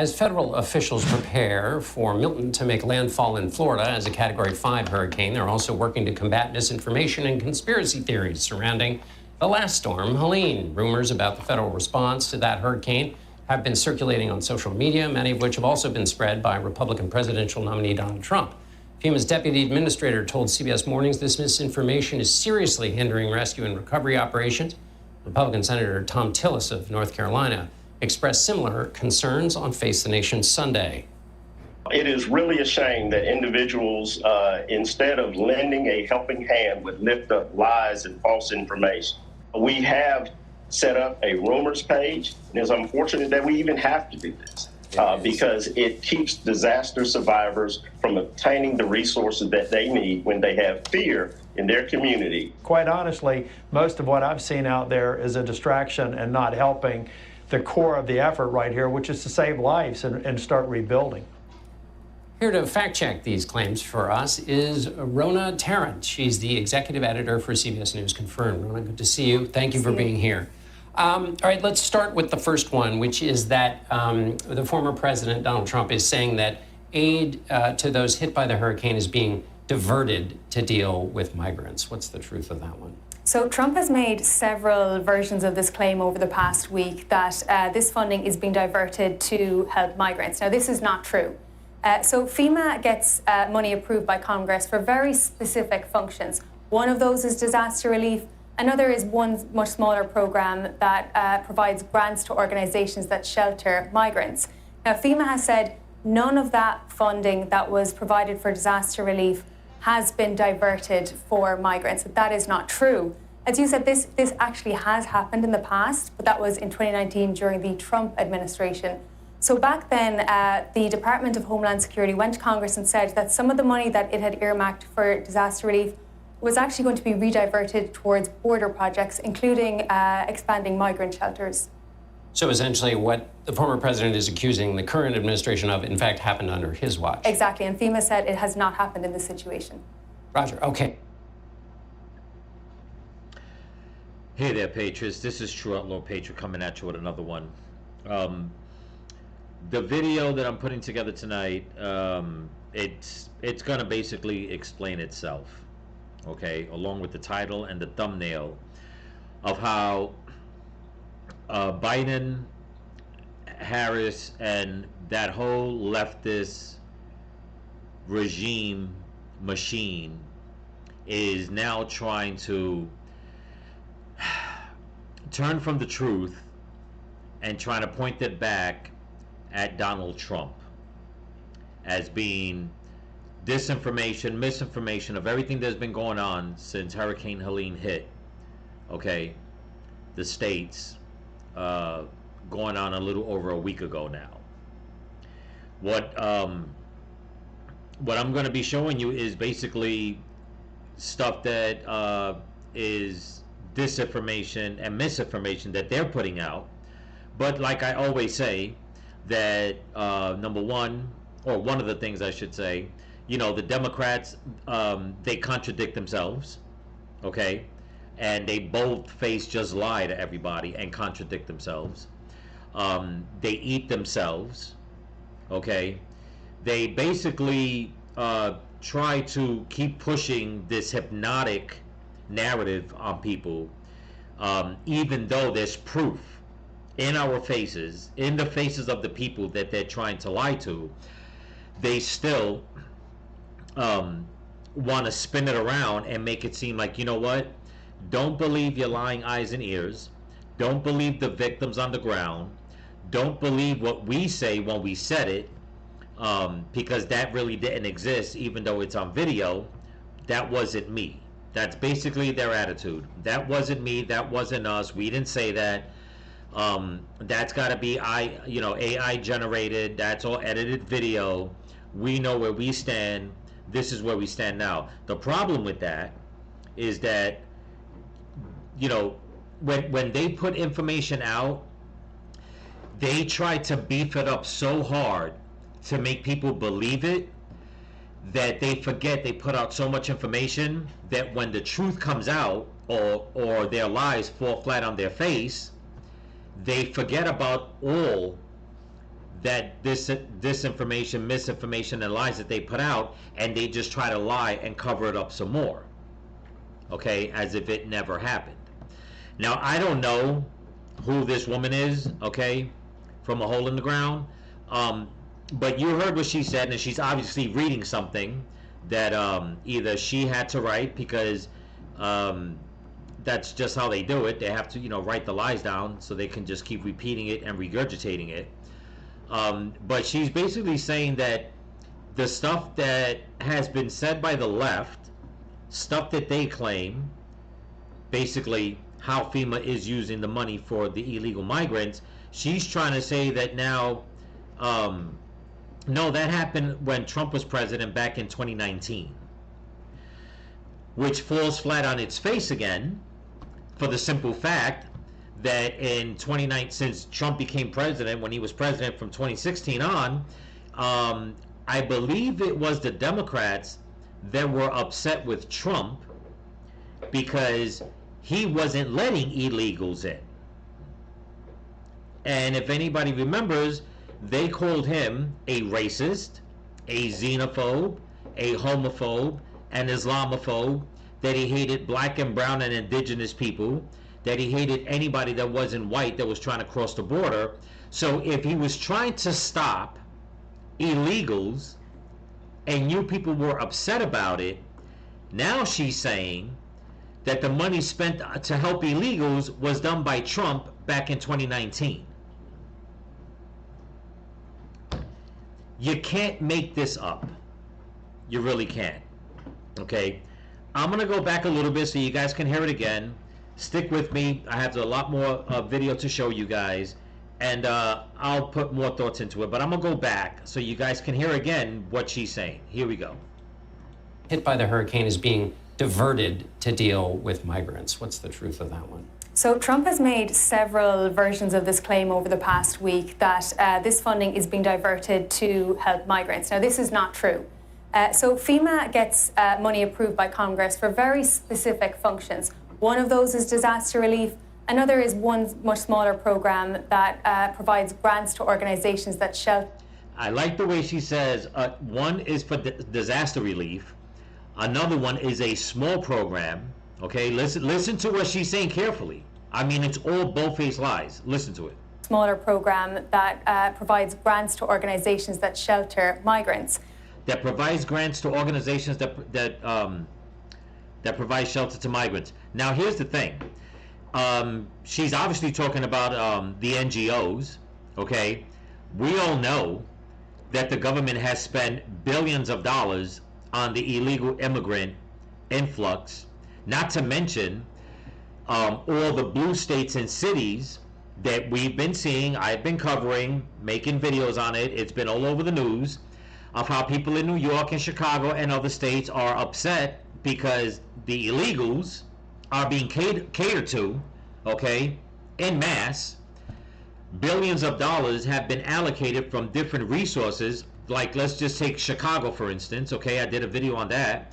As federal officials prepare for Milton to make landfall in Florida as a Category 5 hurricane, they're also working to combat disinformation and conspiracy theories surrounding the last storm, Helene. Rumors about the federal response to that hurricane have been circulating on social media, many of which have also been spread by Republican presidential nominee Donald Trump. FEMA's deputy administrator told CBS Mornings this misinformation is seriously hindering rescue and recovery operations. Republican Senator Tom Tillis of North Carolina expressed similar concerns on Face the Nation Sunday. It is really a shame that individuals, instead of lending a helping hand, would lift up lies and false information. We have set up a rumors page, and it's unfortunate that we even have to do this because it keeps disaster survivors from obtaining the resources that they need when they have fear in their community. Quite honestly, most of what I've seen out there is a distraction and not helping the core of the effort right here, which is to save lives and start rebuilding. Here to fact check these claims for us is Rona Tarrant. She's the executive editor for CBS News Confirmed. Rona, good to see you. Thank you for being here. All right, let's start with the first one, which is that the former president, Donald Trump, is saying that aid to those hit by the hurricane is being diverted to deal with migrants. What's the truth of that one? So Trump has made several versions of this claim over the past week that this funding is being diverted to help migrants. Now, this is not true. So FEMA gets money approved by Congress for very specific functions. One of those is disaster relief. Another is one much smaller program that provides grants to organizations that shelter migrants. Now, FEMA has said none of that funding that was provided for disaster relief has been diverted for migrants. That is not true. As you said, this actually has happened in the past, but that was in 2019 during the Trump administration. So back then, the Department of Homeland Security went to Congress and said that some of the money that it had earmarked for disaster relief was actually going to be rediverted towards border projects, including expanding migrant shelters. So essentially what the former president is accusing the current administration of, in fact, happened under his watch. Exactly, and FEMA said it has not happened in this situation. Roger, okay. Hey there, Patriots. This is True Outlaw Patriot coming at you with another one. The video that I'm putting together tonight, it's going to basically explain itself, okay, along with the title and the thumbnail of how Biden, Harris, and that whole leftist regime machine is now trying to turn from the truth and trying to point it back at Donald Trump as being disinformation, misinformation of everything that's been going on since Hurricane Helene hit, okay, the States, going on a little over a week ago now. What I'm going to be showing you is basically stuff that is disinformation and misinformation that they're putting out. But like I always say, that number one, or one of the things I should say, you know, the Democrats, they contradict themselves, okay? And they bold-faced just lie to everybody and contradict themselves. They eat themselves, okay? They basically try to keep pushing this hypnotic narrative on people, even though there's proof in our faces, in the faces of the people that they're trying to lie to. They still want to spin it around and make it seem like, you know what? Don't believe your lying eyes and ears. Don't believe the victims on the ground. Don't believe what we say when we said it, because that really didn't exist, even though it's on video. That wasn't me. That's basically their attitude. That wasn't me. That wasn't us. We didn't say that. That's got to be AI generated. That's all edited video. We know where we stand. This is where we stand now. The problem with that is that, you know, when they put information out, they try to beef it up so hard to make people believe it that they forget they put out so much information that when the truth comes out, or their lies fall flat on their face, they forget about all that this disinformation, misinformation, and lies that they put out, and they just try to lie and cover it up some more, okay, as if it never happened. Now, I don't know who this woman is, okay, from a hole in the ground, but you heard what she said, and she's obviously reading something that either she had to write, because that's just how they do it. They have to, write the lies down so they can just keep repeating it and regurgitating it. But she's basically saying that the stuff that has been said by the left, stuff that they claim, basically how FEMA is using the money for the illegal migrants, she's trying to say that now, no, that happened when Trump was president back in 2019, which falls flat on its face again, for the simple fact that in 2019, since Trump became president, when he was president from 2016 on, I believe it was the Democrats that were upset with Trump because he wasn't letting illegals in. And if anybody remembers, they called him a racist, a xenophobe, a homophobe, an Islamophobe, that he hated black and brown and indigenous people, that he hated anybody that wasn't white that was trying to cross the border. So if he was trying to stop illegals and you people were upset about it, now she's saying that the money spent to help illegals was done by Trump back in 2019. You can't make this up. You really can't. Okay? I'm going to go back a little bit so you guys can hear it again. Stick with me. I have a lot more video to show you guys, and I'll put more thoughts into it. But I'm going to go back so you guys can hear again what she's saying. Here we go. Hit by the hurricane is being diverted to deal with migrants. What's the truth of that one? So Trump has made several versions of this claim over the past week that this funding is being diverted to help migrants. Now, this is not true. So FEMA gets money approved by Congress for very specific functions. One of those is disaster relief. Another is one much smaller program that provides grants to organizations that shelter. I like the way she says one is for disaster relief. Another one is a small program. Okay, listen to what she's saying carefully. I mean, it's all bold-faced lies. Listen to it. Smaller program that provides grants to organizations that shelter migrants. That provides grants to organizations that provide shelter to migrants. Now, here's the thing. She's obviously talking about the NGOs. Okay, we all know that the government has spent billions of dollars on the illegal immigrant influx. Not to mention all the blue states and cities that we've been seeing, I've been covering, making videos on it. It's been all over the news of how people in New York and Chicago and other states are upset because the illegals are being catered to, okay, en masse. Billions of dollars have been allocated from different resources. Like, let's just take Chicago, for instance, okay? I did a video on that,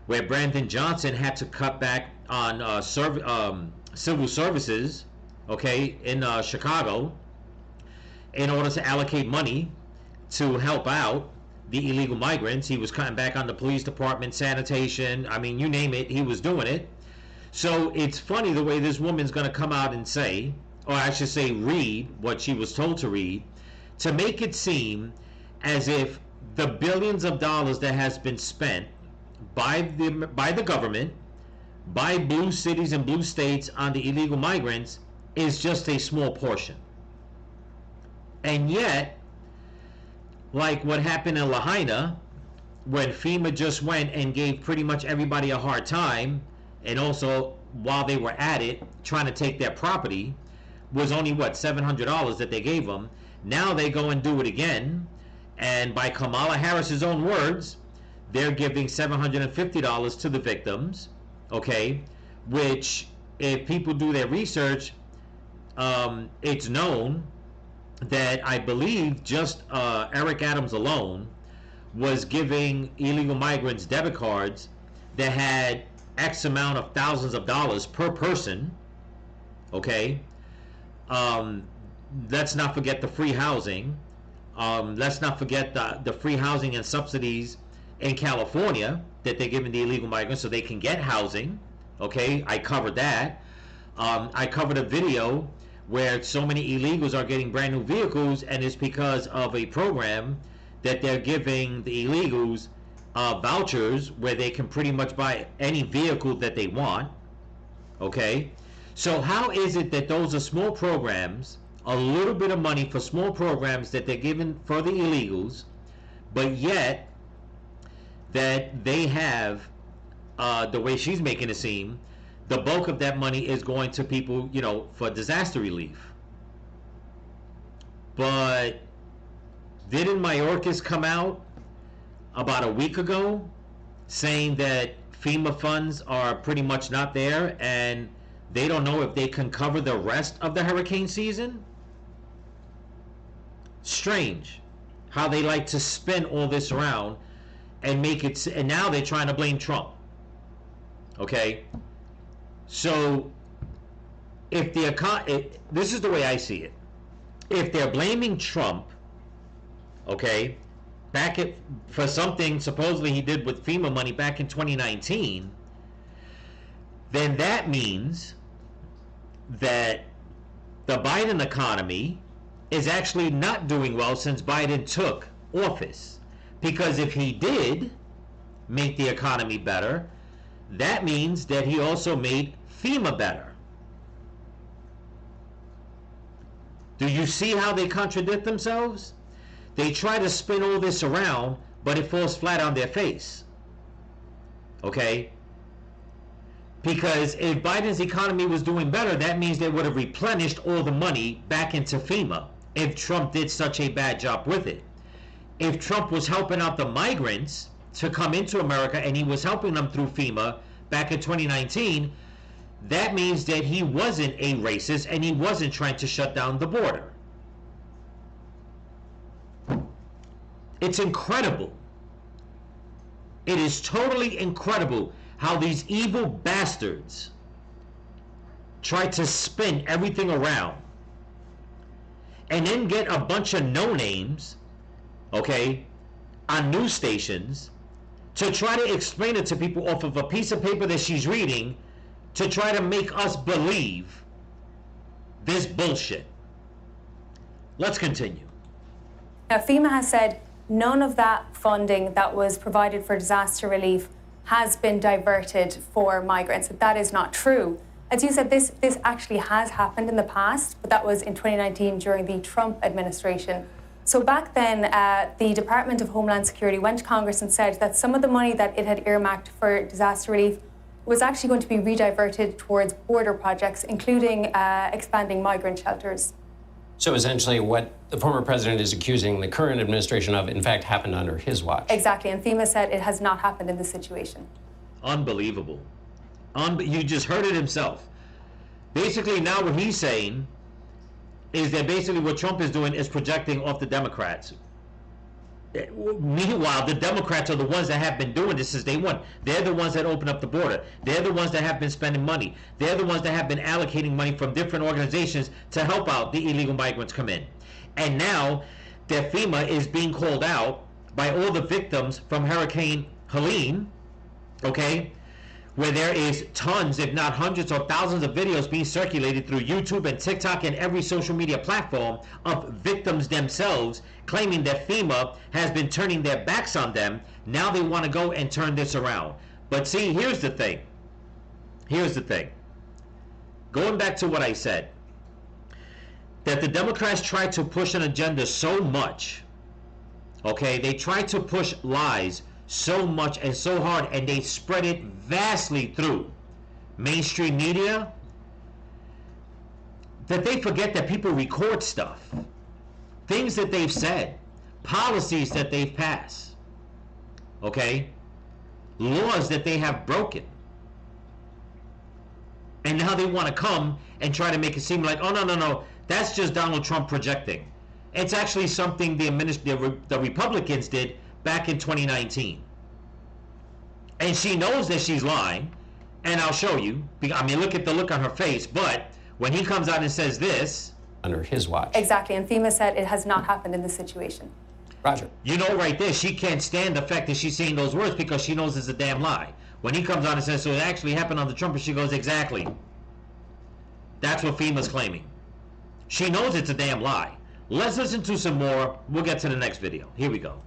where Brandon Johnson had to cut back on civil services, okay, in Chicago, in order to allocate money to help out the illegal migrants. He was cutting back on the police department, sanitation, I mean, you name it, he was doing it. So it's funny the way this woman's going to come out and say, or I should say read what she was told to read, to make it seem as if the billions of dollars that has been spent by the government, by blue cities and blue states on the illegal migrants is just a small portion. And yet, like what happened in Lahaina, when FEMA just went and gave pretty much everybody a hard time, and also while they were at it, trying to take their property, was only what, $700 that they gave them. Now they go and do it again, and by Kamala Harris's own words, they're giving $750 to the victims, okay, which if people do their research, it's known that I believe just Eric Adams alone was giving illegal migrants debit cards that had X amount of thousands of dollars per person, okay? Let's not forget the free housing. Let's not forget the free housing and subsidies in California that they're giving the illegal migrants so they can get housing. Okay, I covered that. I covered a video where so many illegals are getting brand new vehicles, and it's because of a program that they're giving the illegals vouchers where they can pretty much buy any vehicle that they want. Okay, so how is it that those are small programs, a little bit of money for small programs that they're giving for the illegals, but yet that they have, the way she's making it seem, the bulk of that money is going to people, you know, for disaster relief. But didn't Mayorkas come out about a week ago saying that FEMA funds are pretty much not there and they don't know if they can cover the rest of the hurricane season? Strange how they like to spin all this around and make it, and now they're trying to blame Trump. Okay, so if this is the way I see it. If they're blaming Trump, okay, for something supposedly he did with FEMA money back in 2019, then that means that the Biden economy is actually not doing well since Biden took office. Because if he did make the economy better, that means that he also made FEMA better. Do you see how they contradict themselves? They try to spin all this around, but it falls flat on their face. Okay? Because if Biden's economy was doing better, that means they would have replenished all the money back into FEMA if Trump did such a bad job with it. If Trump was helping out the migrants to come into America and he was helping them through FEMA back in 2019, that means that he wasn't a racist and he wasn't trying to shut down the border. It's incredible. It is totally incredible how these evil bastards try to spin everything around and then get a bunch of no-names, okay, on news stations to try to explain it to people off of a piece of paper that she's reading to try to make us believe this bullshit. Let's continue. Now, FEMA has said none of that funding that was provided for disaster relief has been diverted for migrants. That is not true. As you said, this actually has happened in the past, but that was in 2019 during the Trump administration. So back then, the Department of Homeland Security went to Congress and said that some of the money that it had earmarked for disaster relief was actually going to be rediverted towards border projects, including expanding migrant shelters. So essentially what the former president is accusing the current administration of, in fact, happened under his watch. Exactly, and FEMA said it has not happened in this situation. Unbelievable. You just heard it himself. Basically, now what he's saying is that basically what Trump is doing is projecting off the Democrats. Meanwhile, the Democrats are the ones that have been doing this since day one. They're the ones that open up the border. They're the ones that have been spending money. They're the ones that have been allocating money from different organizations to help out the illegal migrants come in. And now that FEMA is being called out by all the victims from Hurricane Helene, okay, where there is tons, if not hundreds or thousands of videos being circulated through YouTube and TikTok and every social media platform of victims themselves claiming that FEMA has been turning their backs on them. Now they want to go and turn this around. But see, here's the thing. Here's the thing. Going back to what I said, that the Democrats tried to push an agenda so much, okay, they tried to push lies so much and so hard, and they spread it vastly through mainstream media, that they forget that people record stuff, things that they've said, policies that they've passed, okay, laws that they have broken. And now they want to come and try to make it seem like, oh, no, that's just Donald Trump projecting. It's actually something the Republicans did back in 2019. And she knows that she's lying, and I'll show you. I mean, look at the look on her face. But when he comes out and says this, under his watch. Exactly, and FEMA said it has not happened in this situation. Roger. You know, right there, she can't stand the fact that she's saying those words because she knows it's a damn lie. When he comes on and says, so it actually happened on the Trump, she goes, exactly. That's what FEMA's claiming. She knows it's a damn lie. Let's listen to some more. We'll get to the next video. Here we go.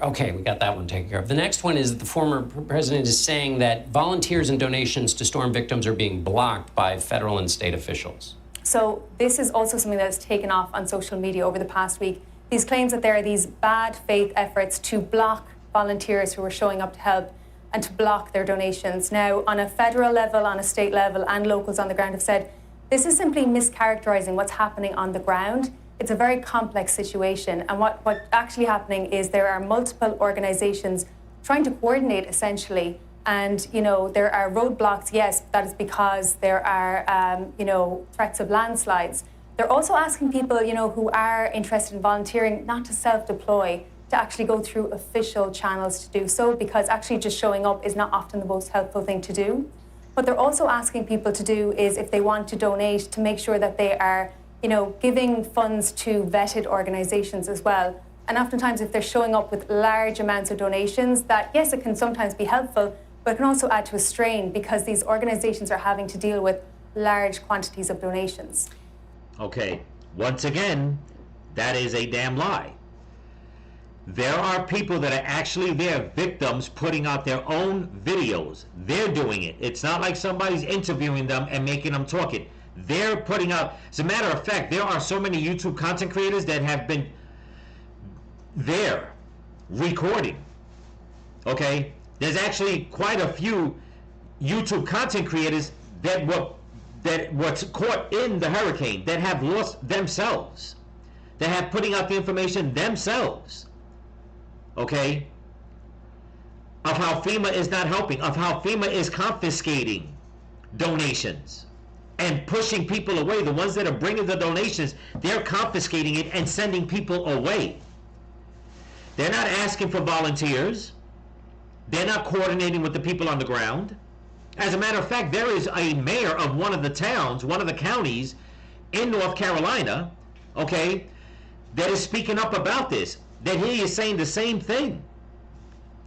Okay, we got that one taken care of. The next one is that the former president is saying that volunteers and donations to storm victims are being blocked by federal and state officials. So this is also something that has taken off on social media over the past week. These claims that there are these bad faith efforts to block volunteers who are showing up to help and to block their donations. Now, on a federal level, on a state level, and locals on the ground have said, this is simply mischaracterizing what's happening on the ground. It's a very complex situation. And what's actually happening is there are multiple organizations trying to coordinate essentially. And, you know, there are roadblocks, yes, that is because there are, you know, threats of landslides. They're also asking people, you know, who are interested in volunteering not to self-deploy, to actually go through official channels to do so, because actually just showing up is not often the most helpful thing to do. What they're also asking people to do is, if they want to donate, to make sure that they are, you know, giving funds to vetted organizations as well. And oftentimes, if they're showing up with large amounts of donations, that, yes, it can sometimes be helpful, but it can also add to a strain because these organizations are having to deal with large quantities of donations. Okay, once again, that is a damn lie. There are people that are actually there, victims, putting out their own videos. They're doing it. It's not like somebody's interviewing them and making them talk it. They're putting out, as a matter of fact, there are so many YouTube content creators that have been there recording. Okay? There's actually quite a few YouTube content creators that were caught in the hurricane, that have lost themselves, that have putting out the information themselves. Okay? Of how FEMA is not helping, of how FEMA is confiscating donations and pushing people away. The ones that are bringing the donations, they're confiscating it and sending people away. They're not asking for volunteers. They're not coordinating with the people on the ground. As a matter of fact, there is a mayor of one of the towns, one of the counties in North Carolina, okay, that is speaking up about this. That he is saying the same thing.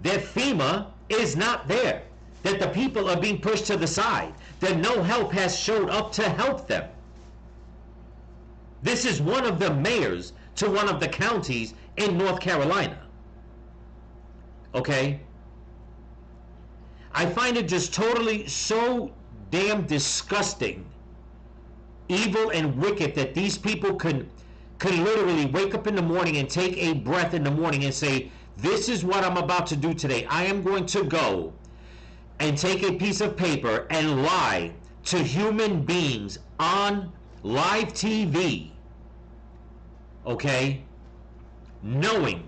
That FEMA is not there. That the people are being pushed to the side. That no help has showed up to help them. This is one of the mayors to one of the counties in North Carolina. Okay? I find it just totally so damn disgusting, evil and wicked that these people can literally wake up in the morning and take a breath in the morning and say, this is what I'm about to do today. I am going to go and take a piece of paper and lie to human beings on live TV, okay, knowing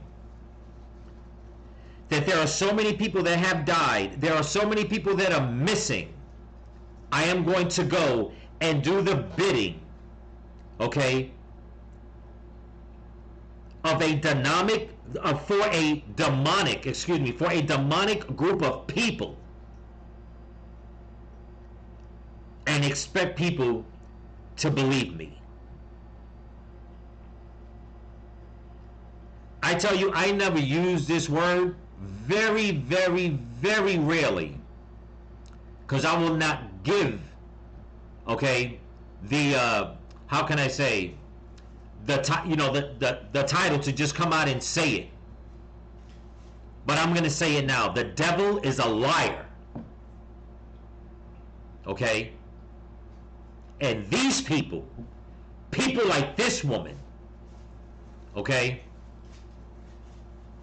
that there are so many people that have died, there are so many people that are missing. I am going to go and do the bidding, okay, of a for a demonic group of people, and expect people to believe me. I tell you, I never use this word, very, very, very rarely, because I will not give, okay, the, how can I say, the title to just come out and say it. But I'm going to say it now. The devil is a liar. Okay? And these people like this woman, okay,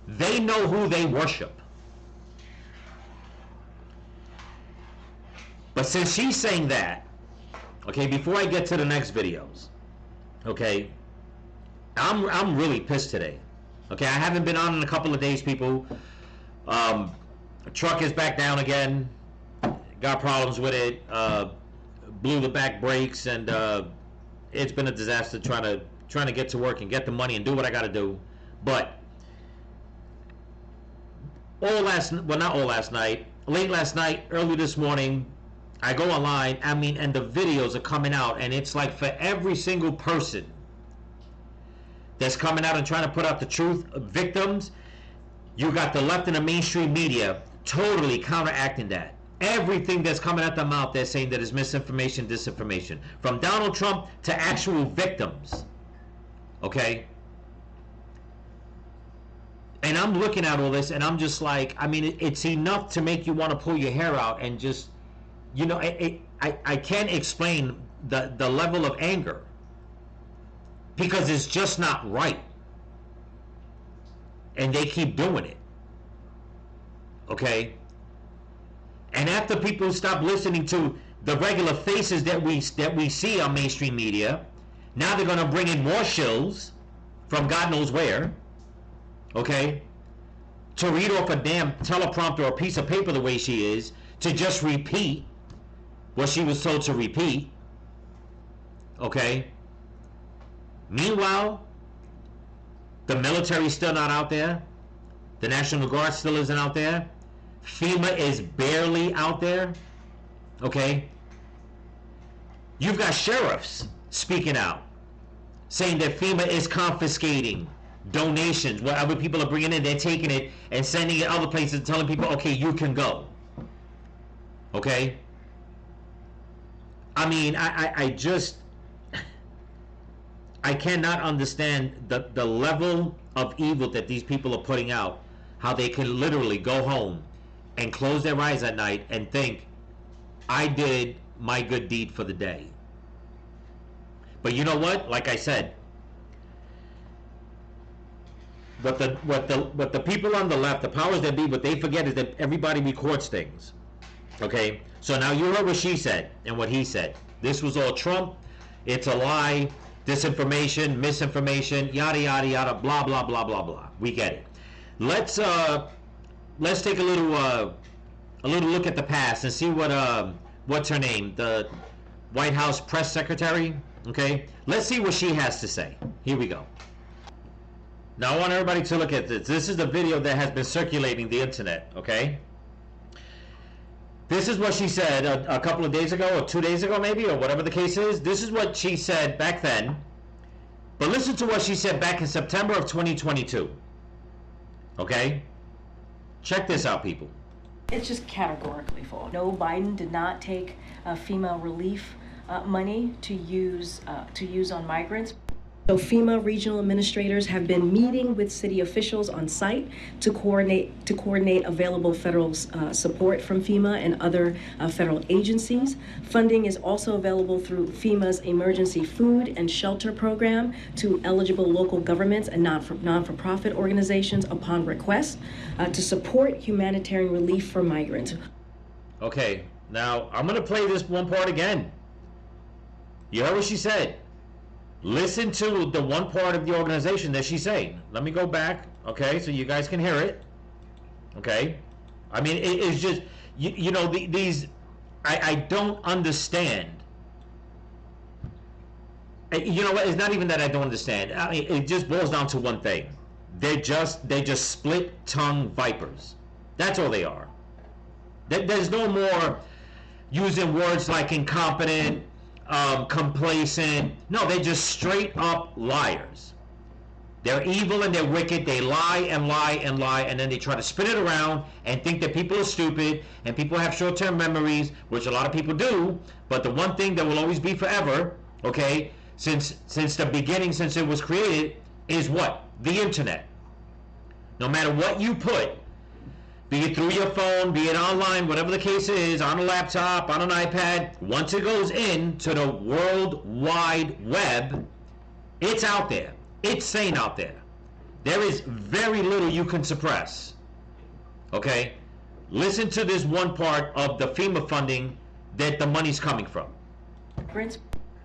they know who they worship. But since she's saying that, okay, before I get to the next videos, okay, I'm really pissed today. Okay, I haven't been on in a couple of days, people. Truck is back down again. Got problems with it. Blew the back brakes, and it's been a disaster trying to get to work and get the money and do what I got to do. But late last night, early this morning, I go online, I mean, and the videos are coming out, and it's like for every single person that's coming out and trying to put out the truth, victims, you got the left and the mainstream media totally counteracting that. Everything that's coming out their mouth, they're saying that is misinformation, disinformation. From Donald Trump to actual victims. Okay? And I'm looking at all this, and I'm just like, I mean, it's enough to make you want to pull your hair out and just, you know, I can't explain the level of anger. Because it's just not right. And they keep doing it. Okay? And after people stop listening to the regular faces that we see on mainstream media, now they're going to bring in more shills from God knows where, okay, to read off a damn teleprompter or a piece of paper the way she is, to just repeat what she was told to repeat, okay? Meanwhile, the military's still not out there. The National Guard still isn't out there. FEMA is barely out there. Okay? You've got sheriffs speaking out, saying that FEMA is confiscating donations. What other people are bringing in, they're taking it and sending it other places, telling people, okay, you can go. Okay? I mean, I just... I cannot understand the level of evil that these people are putting out, how they can literally go home and close their eyes at night and think, I did my good deed for the day. But you know what? Like I said, what the people on the left, the powers that be, what they forget is that everybody records things. Okay? So now you heard what she said and what he said. This was all Trump. It's a lie. Disinformation, misinformation, yada yada yada, blah blah blah blah blah. We get it. Let's take a little look at the past and see what's her name, the White House press secretary. Okay, let's see what she has to say. Here we go. Now I want everybody to look at this. This is the video that has been circulating the internet. Okay. This is what she said a couple of days ago, or 2 days ago maybe, or whatever the case is. This is what she said back then. But listen to what she said back in September of 2022. Okay? Check this out, people. It's just categorically false. No, Biden did not take FEMA relief money to use on migrants. So FEMA regional administrators have been meeting with city officials on site to coordinate available federal support from FEMA and other federal agencies. Funding is also available through FEMA's emergency food and shelter program to eligible local governments and non-for-profit organizations upon request to support humanitarian relief for migrants. Okay, now I'm going to play this one part again. You heard what she said. Listen to the one part of the organization that she's saying. Let me go back, okay, so you guys can hear it. Okay? I mean, it's just, you know, these, I don't understand. You know what? It's not even that I don't understand. I mean, it just boils down to one thing. They're just split-tongued vipers. That's all they are. There's no more using words like incompetent, complacent. No, they're just straight up liars. They're evil and they're wicked. They lie and lie and lie, and then they try to spin it around and think that people are stupid and people have short-term memories, which a lot of people do. But the one thing that will always be forever, okay, since the beginning, since it was created, is what? The internet. No matter what you put, be it through your phone, be it online, whatever the case is, on a laptop, on an iPad, once it goes into the World Wide Web, it's out there. It's sane out there. There is very little you can suppress. Okay? Listen to this one part of the FEMA funding that the money's coming from.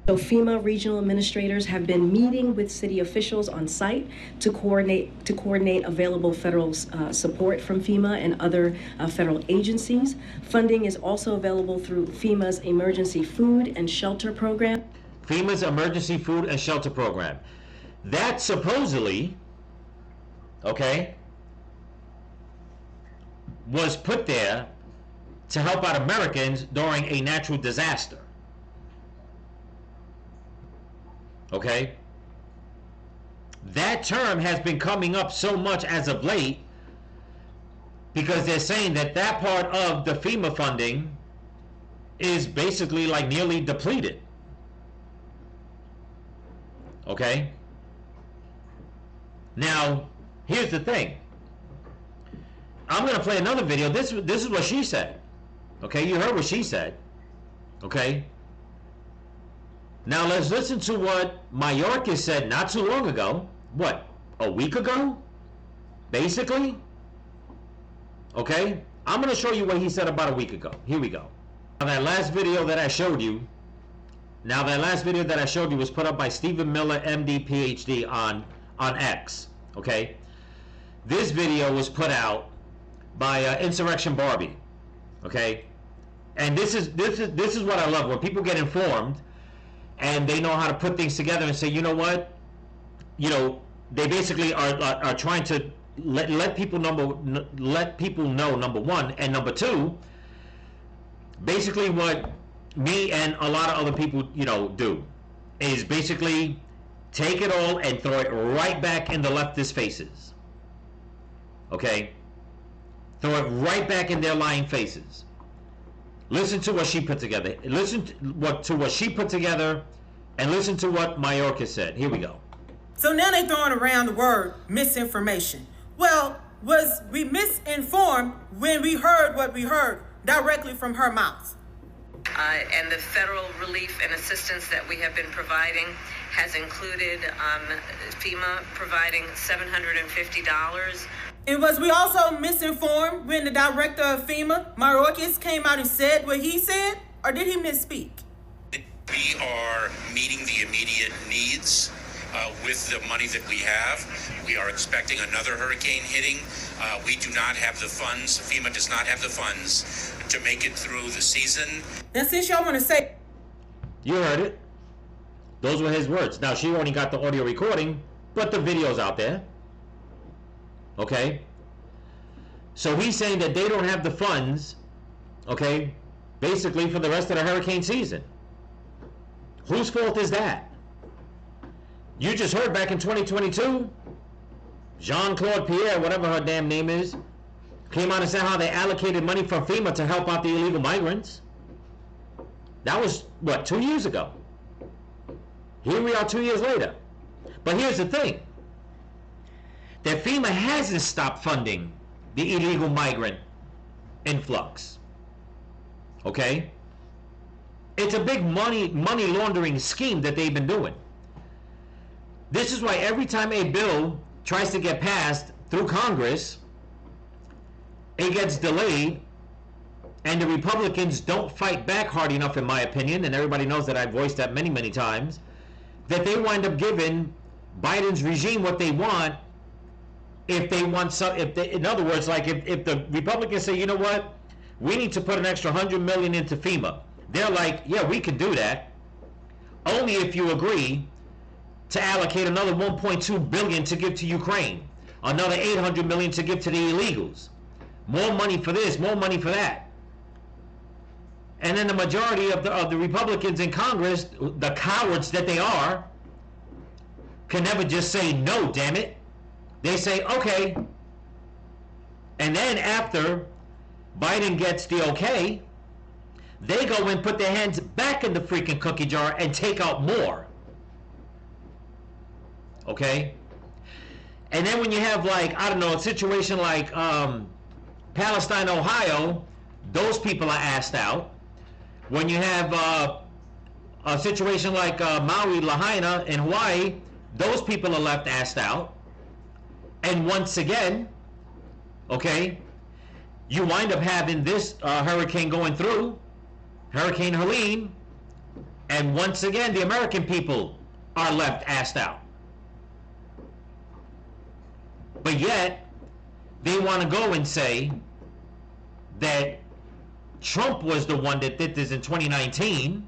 So FEMA regional administrators have been meeting with city officials on site to coordinate available federal support from FEMA and other federal agencies. Funding is also available through FEMA's emergency food and shelter program. FEMA's emergency food and shelter program. That supposedly, okay, was put there to help out Americans during a natural disaster. Okay? That term has been coming up so much as of late because they're saying that that part of the FEMA funding is basically like nearly depleted. Okay? Now, here's the thing. I'm going to play another video. This is what she said. Okay, you heard what she said. Okay? Now let's listen to what Mayorkas said not too long ago. What? A week ago? Basically? Okay? I'm going to show you what he said about a week ago. Here we go. Now that last video that I showed you was put up by Stephen Miller, MD, PhD on X. Okay? This video was put out by Insurrection Barbie. Okay? And this is what I love, when people get informed and they know how to put things together and say, you know what? You know, they basically are trying to let people know, number one, and number two, basically what me and a lot of other people, you know, do is basically take it all and throw it right back in the leftist faces. Okay? Throw it right back in their lying faces. Listen to what she put together. Listen to what she put together, and listen to what Mayorkas said. Here we go. So now they're throwing around the word misinformation. Well, was we misinformed when we heard what we heard directly from her mouth? And the federal relief and assistance that we have been providing has included FEMA providing $750. And was we also misinformed when the director of FEMA, Mayorkas, came out and said what he said? Or did he misspeak? We are meeting the immediate needs with the money that we have. We are expecting another hurricane hitting. We do not have the funds. FEMA does not have the funds to make it through the season. Now, since y'all want to say... You heard it. Those were his words. Now, she only got the audio recording, but the video's out there. Okay? So he's saying that they don't have the funds, okay, basically for the rest of the hurricane season. Whose fault is that? You just heard back in 2022, Jean-Claude Pierre, whatever her damn name is, came out and said how they allocated money from FEMA to help out the illegal migrants. That was, what, 2 years ago? Here we are 2 years later. But here's the thing. That FEMA hasn't stopped funding the illegal migrant influx. Okay? It's a big money laundering scheme that they've been doing. This is why every time a bill tries to get passed through Congress, it gets delayed, and the Republicans don't fight back hard enough, in my opinion, and everybody knows that I've voiced that many, many times, that they wind up giving Biden's regime what they want if they want some, in other words, like if the Republicans say, you know what, we need to put an extra $100 million into FEMA. They're like, yeah, we can do that. Only if you agree to allocate another $1.2 billion to give to Ukraine, another $800 million to give to the illegals, more money for this, more money for that. And then the majority of the Republicans in Congress, the cowards that they are, can never just say no, damn it. They say, okay. And then after Biden gets the okay, they go and put their hands back in the freaking cookie jar and take out more. Okay? And then when you have, like, I don't know, a situation like Palestine, Ohio, those people are asked out. When you have a situation like Maui, Lahaina in Hawaii, those people are left asked out. And once again, okay, you wind up having this hurricane going through, Hurricane Helene, and once again, the American people are left asked out. But yet, they want to go and say that Trump was the one that did this in 2019,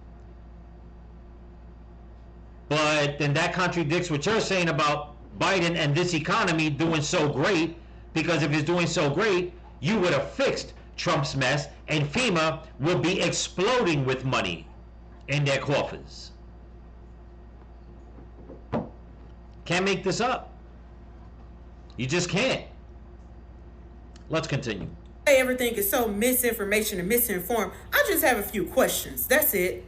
but then that contradicts what you're saying about Biden and this economy doing so great, because if it's doing so great, you would have fixed Trump's mess and FEMA will be exploding with money in their coffers. Can't make this up. You just can't. Let's continue. Everything is so misinformation and misinformed. I just have a few questions. That's it.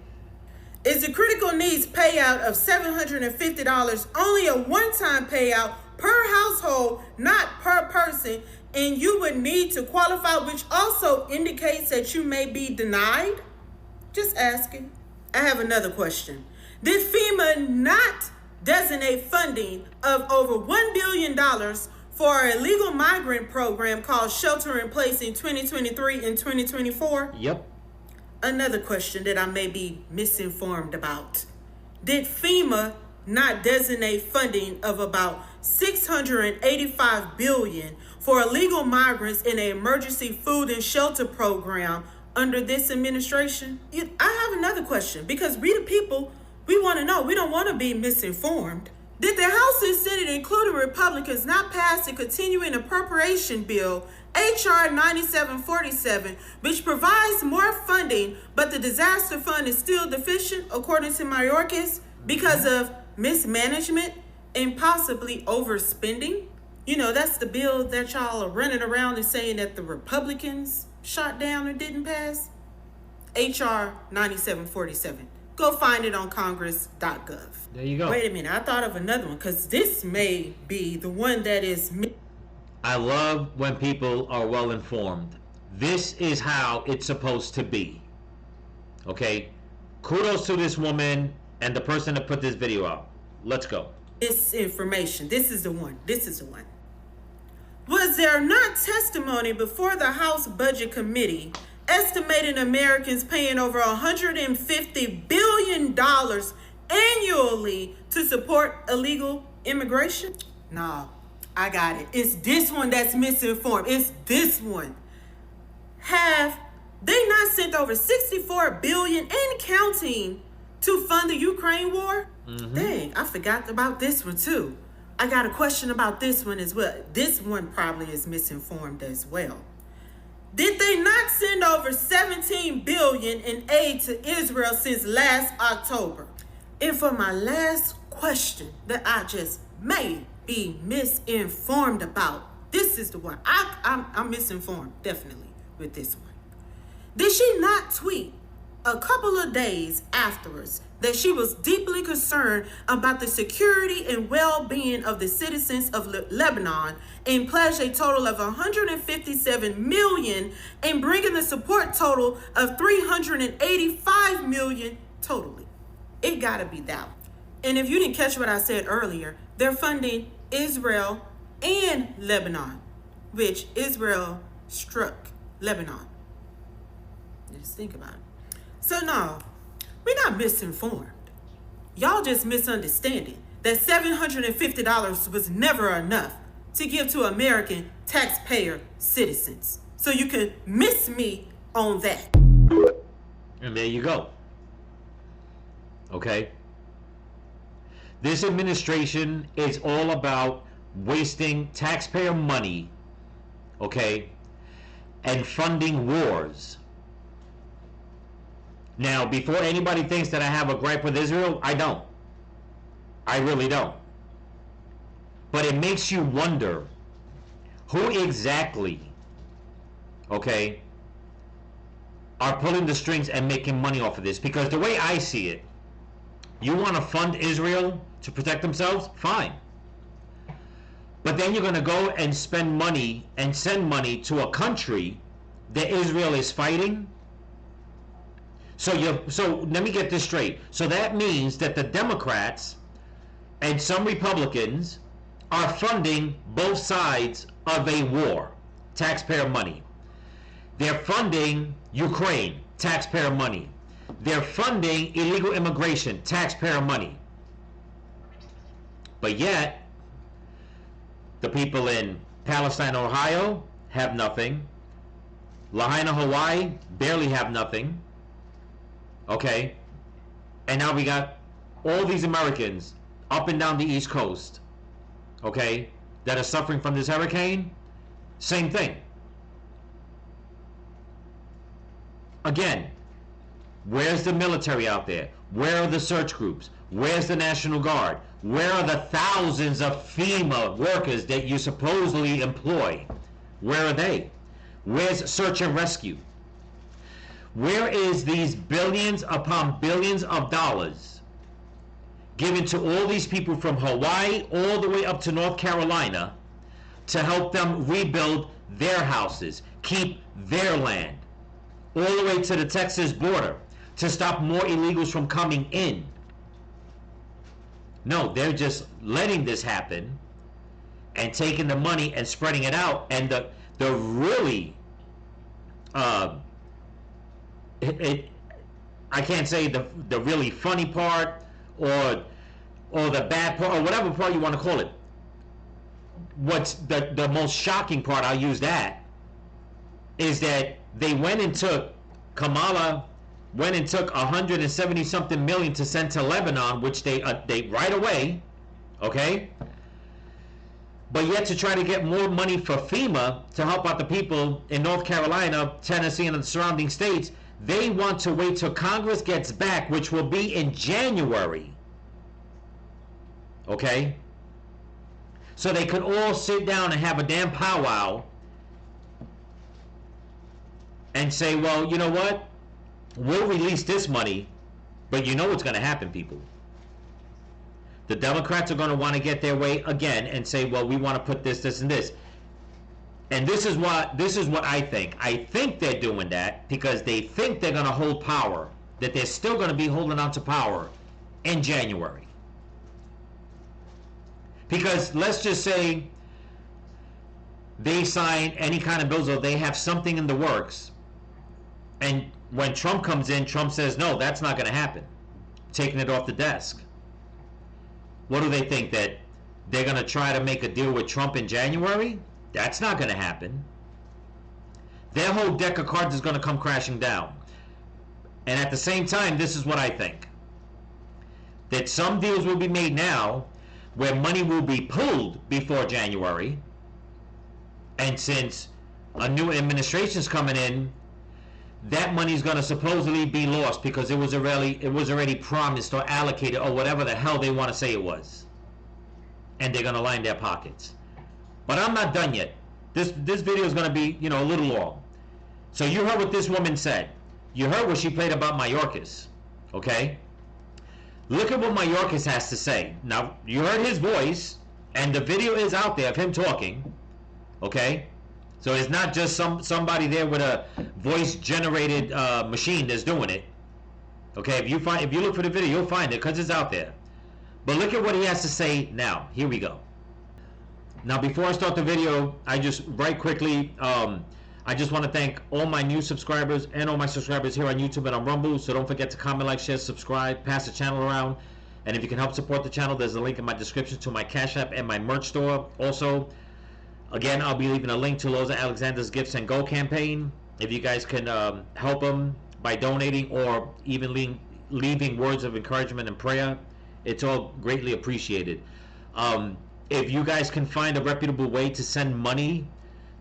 Is the critical needs payout of $750 only a one-time payout per household, not per person, and you would need to qualify, which also indicates that you may be denied? Just asking. I have another question. Did FEMA not designate funding of over $1 billion for an illegal migrant program called Shelter in Place in 2023 and 2024? Yep. Another question that I may be misinformed about. Did FEMA not designate funding of about $685 billion for illegal migrants in an emergency food and shelter program under this administration? I have another question, because we the people, we want to know. We don't want to be misinformed. Did the House and Senate, including Republicans, not pass the continuing appropriation bill, H.R. 9747, which provides more funding, but the disaster fund is still deficient, according to Mayorkas, because of mismanagement and possibly overspending? You know, that's the bill that y'all are running around and saying that the Republicans shot down or didn't pass. H.R. 9747. Go find it on congress.gov. There you go. Wait a minute, I thought of another one, because this may be the one that is... I love when people are well informed. This is how it's supposed to be. Okay? Kudos to this woman and the person that put this video out. Let's go. This information. This is the one. This is the one. Was there not testimony before the House Budget Committee estimating Americans paying over $150 billion annually to support illegal immigration? No, I got it. It's this one that's misinformed. It's this one. Have they not sent over $64 billion and counting to fund the Ukraine war? Dang, I forgot about this one too. I got a question about this one as well. This one probably is misinformed as well. Did they not send over $17 billion in aid to Israel since last October? And for my last question that I just may be misinformed about, this is the one. I'm misinformed, definitely, with this one. Did she not tweet a couple of days afterwards that she was deeply concerned about the security and well-being of the citizens of Lebanon and pledged a total of $157 million and bringing the support total of $385 million totally? It gotta be that one. And if you didn't catch what I said earlier, they're funding Israel and Lebanon, which Israel struck Lebanon. Just think about it. So no, we're not misinformed. Y'all just misunderstanding that $750 was never enough to give to American taxpayer citizens. So you can miss me on that. And there you go. Okay? This administration is all about wasting taxpayer money, okay, and funding wars. Now, before anybody thinks that I have a gripe with Israel, I don't. I really don't. But it makes you wonder who exactly, okay, are pulling the strings and making money off of this. Because the way I see it, you want to fund Israel to protect themselves? Fine. But then you're going to go and spend money and send money to a country that Israel is fighting? So let me get this straight. So that means that the Democrats and some Republicans are funding both sides of a war, taxpayer money. They're funding Ukraine, taxpayer money. They're funding illegal immigration, taxpayer money. But yet, the people in Palestine, Ohio have nothing. Lahaina, Hawaii barely have nothing. Okay, and now we got all these Americans up and down the East Coast, okay, that are suffering from this hurricane. Same thing. again, where's the military out there? Where are the search groups? Where's the National Guard? Where are the thousands of FEMA workers that you supposedly employ? Where are they? Where's search and rescue? Where is these billions upon billions of dollars given to all these people from Hawaii all the way up to North Carolina to help them rebuild their houses, keep their land, all the way to the Texas border to stop more illegals from coming in? No, they're just letting this happen and taking the money and spreading it out. And the really, I can't say the really funny part or the bad part or whatever part you want to call it. What's the most shocking part, I'll use that, is that they went and took, Kamala went and took 170 something million to send to Lebanon, which they right away, okay? But yet to try to get more money for FEMA to help out the people in North Carolina, Tennessee, and the surrounding states, they want to wait till Congress gets back, which will be in January, okay? So they could all sit down and have a damn powwow and say, well, you know what? We'll release this money, but you know what's going to happen, people. The Democrats are going to want to get their way again and say, well, we want to put this, this, and this. And this is what I think. I think they're doing that because they think they're going to hold power, that they're still going to be holding on to power in January. Because let's just say they sign any kind of bills or they have something in the works, and when Trump comes in, Trump says, no, that's not going to happen. Taking it off the desk. What do they think? That they're going to try to make a deal with Trump in January? That's not going to happen. Their whole deck of cards is going to come crashing down. And at the same time, this is what I think. That some deals will be made now where money will be pulled before January. And since a new administration's coming in, that money is going to supposedly be lost because it was already promised or allocated or whatever the hell they want to say it was, and they're going to line their pockets. But I'm not done yet. This video is going to be a little long. So you heard what this woman said. You heard what she played about Mayorkas. Okay. Look at what Mayorkas has to say. Now you heard his voice, and the video is out there of him talking. Okay. So it's not just somebody there with a voice-generated machine that's doing it. Okay, if you look for the video, you'll find it because it's out there. But look at what he has to say now. Here we go. Now, before I start the video, I just right quickly, I just want to thank all my new subscribers and all my subscribers here on YouTube and on Rumble. So don't forget to comment, like, share, subscribe, pass the channel around. And if you can help support the channel, there's a link in my description to my Cash App and my merch store. Also, again, I'll be leaving a link to Loza Alexander's Gifts and Go campaign. If you guys can help him by donating or even leaving words of encouragement and prayer, it's all greatly appreciated. If you guys can find a reputable way to send money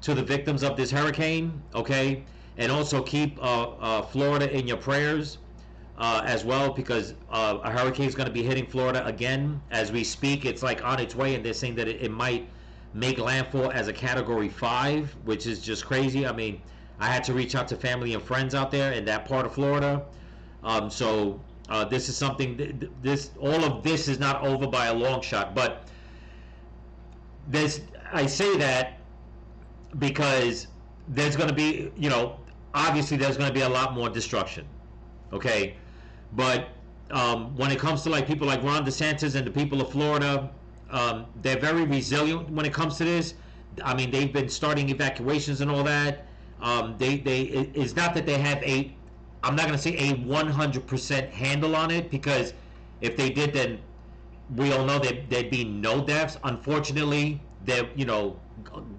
to the victims of this hurricane, okay, and also keep Florida in your prayers as well, because a hurricane is going to be hitting Florida again as we speak. It's like on its way, and they're saying that it might make landfall as a Category 5, which is just crazy. I mean, I had to reach out to family and friends out there in that part of Florida. So this is something. All of this is not over by a long shot, but I say that because there's going to be, obviously there's going to be a lot more destruction. Okay, but when it comes to like people like Ron DeSantis and the people of Florida, they're very resilient when it comes to this. I mean, they've been starting evacuations and all that. It's not that they have I'm not going to say a 100% handle on it, because if they did, then we all know that there'd be no deaths. Unfortunately,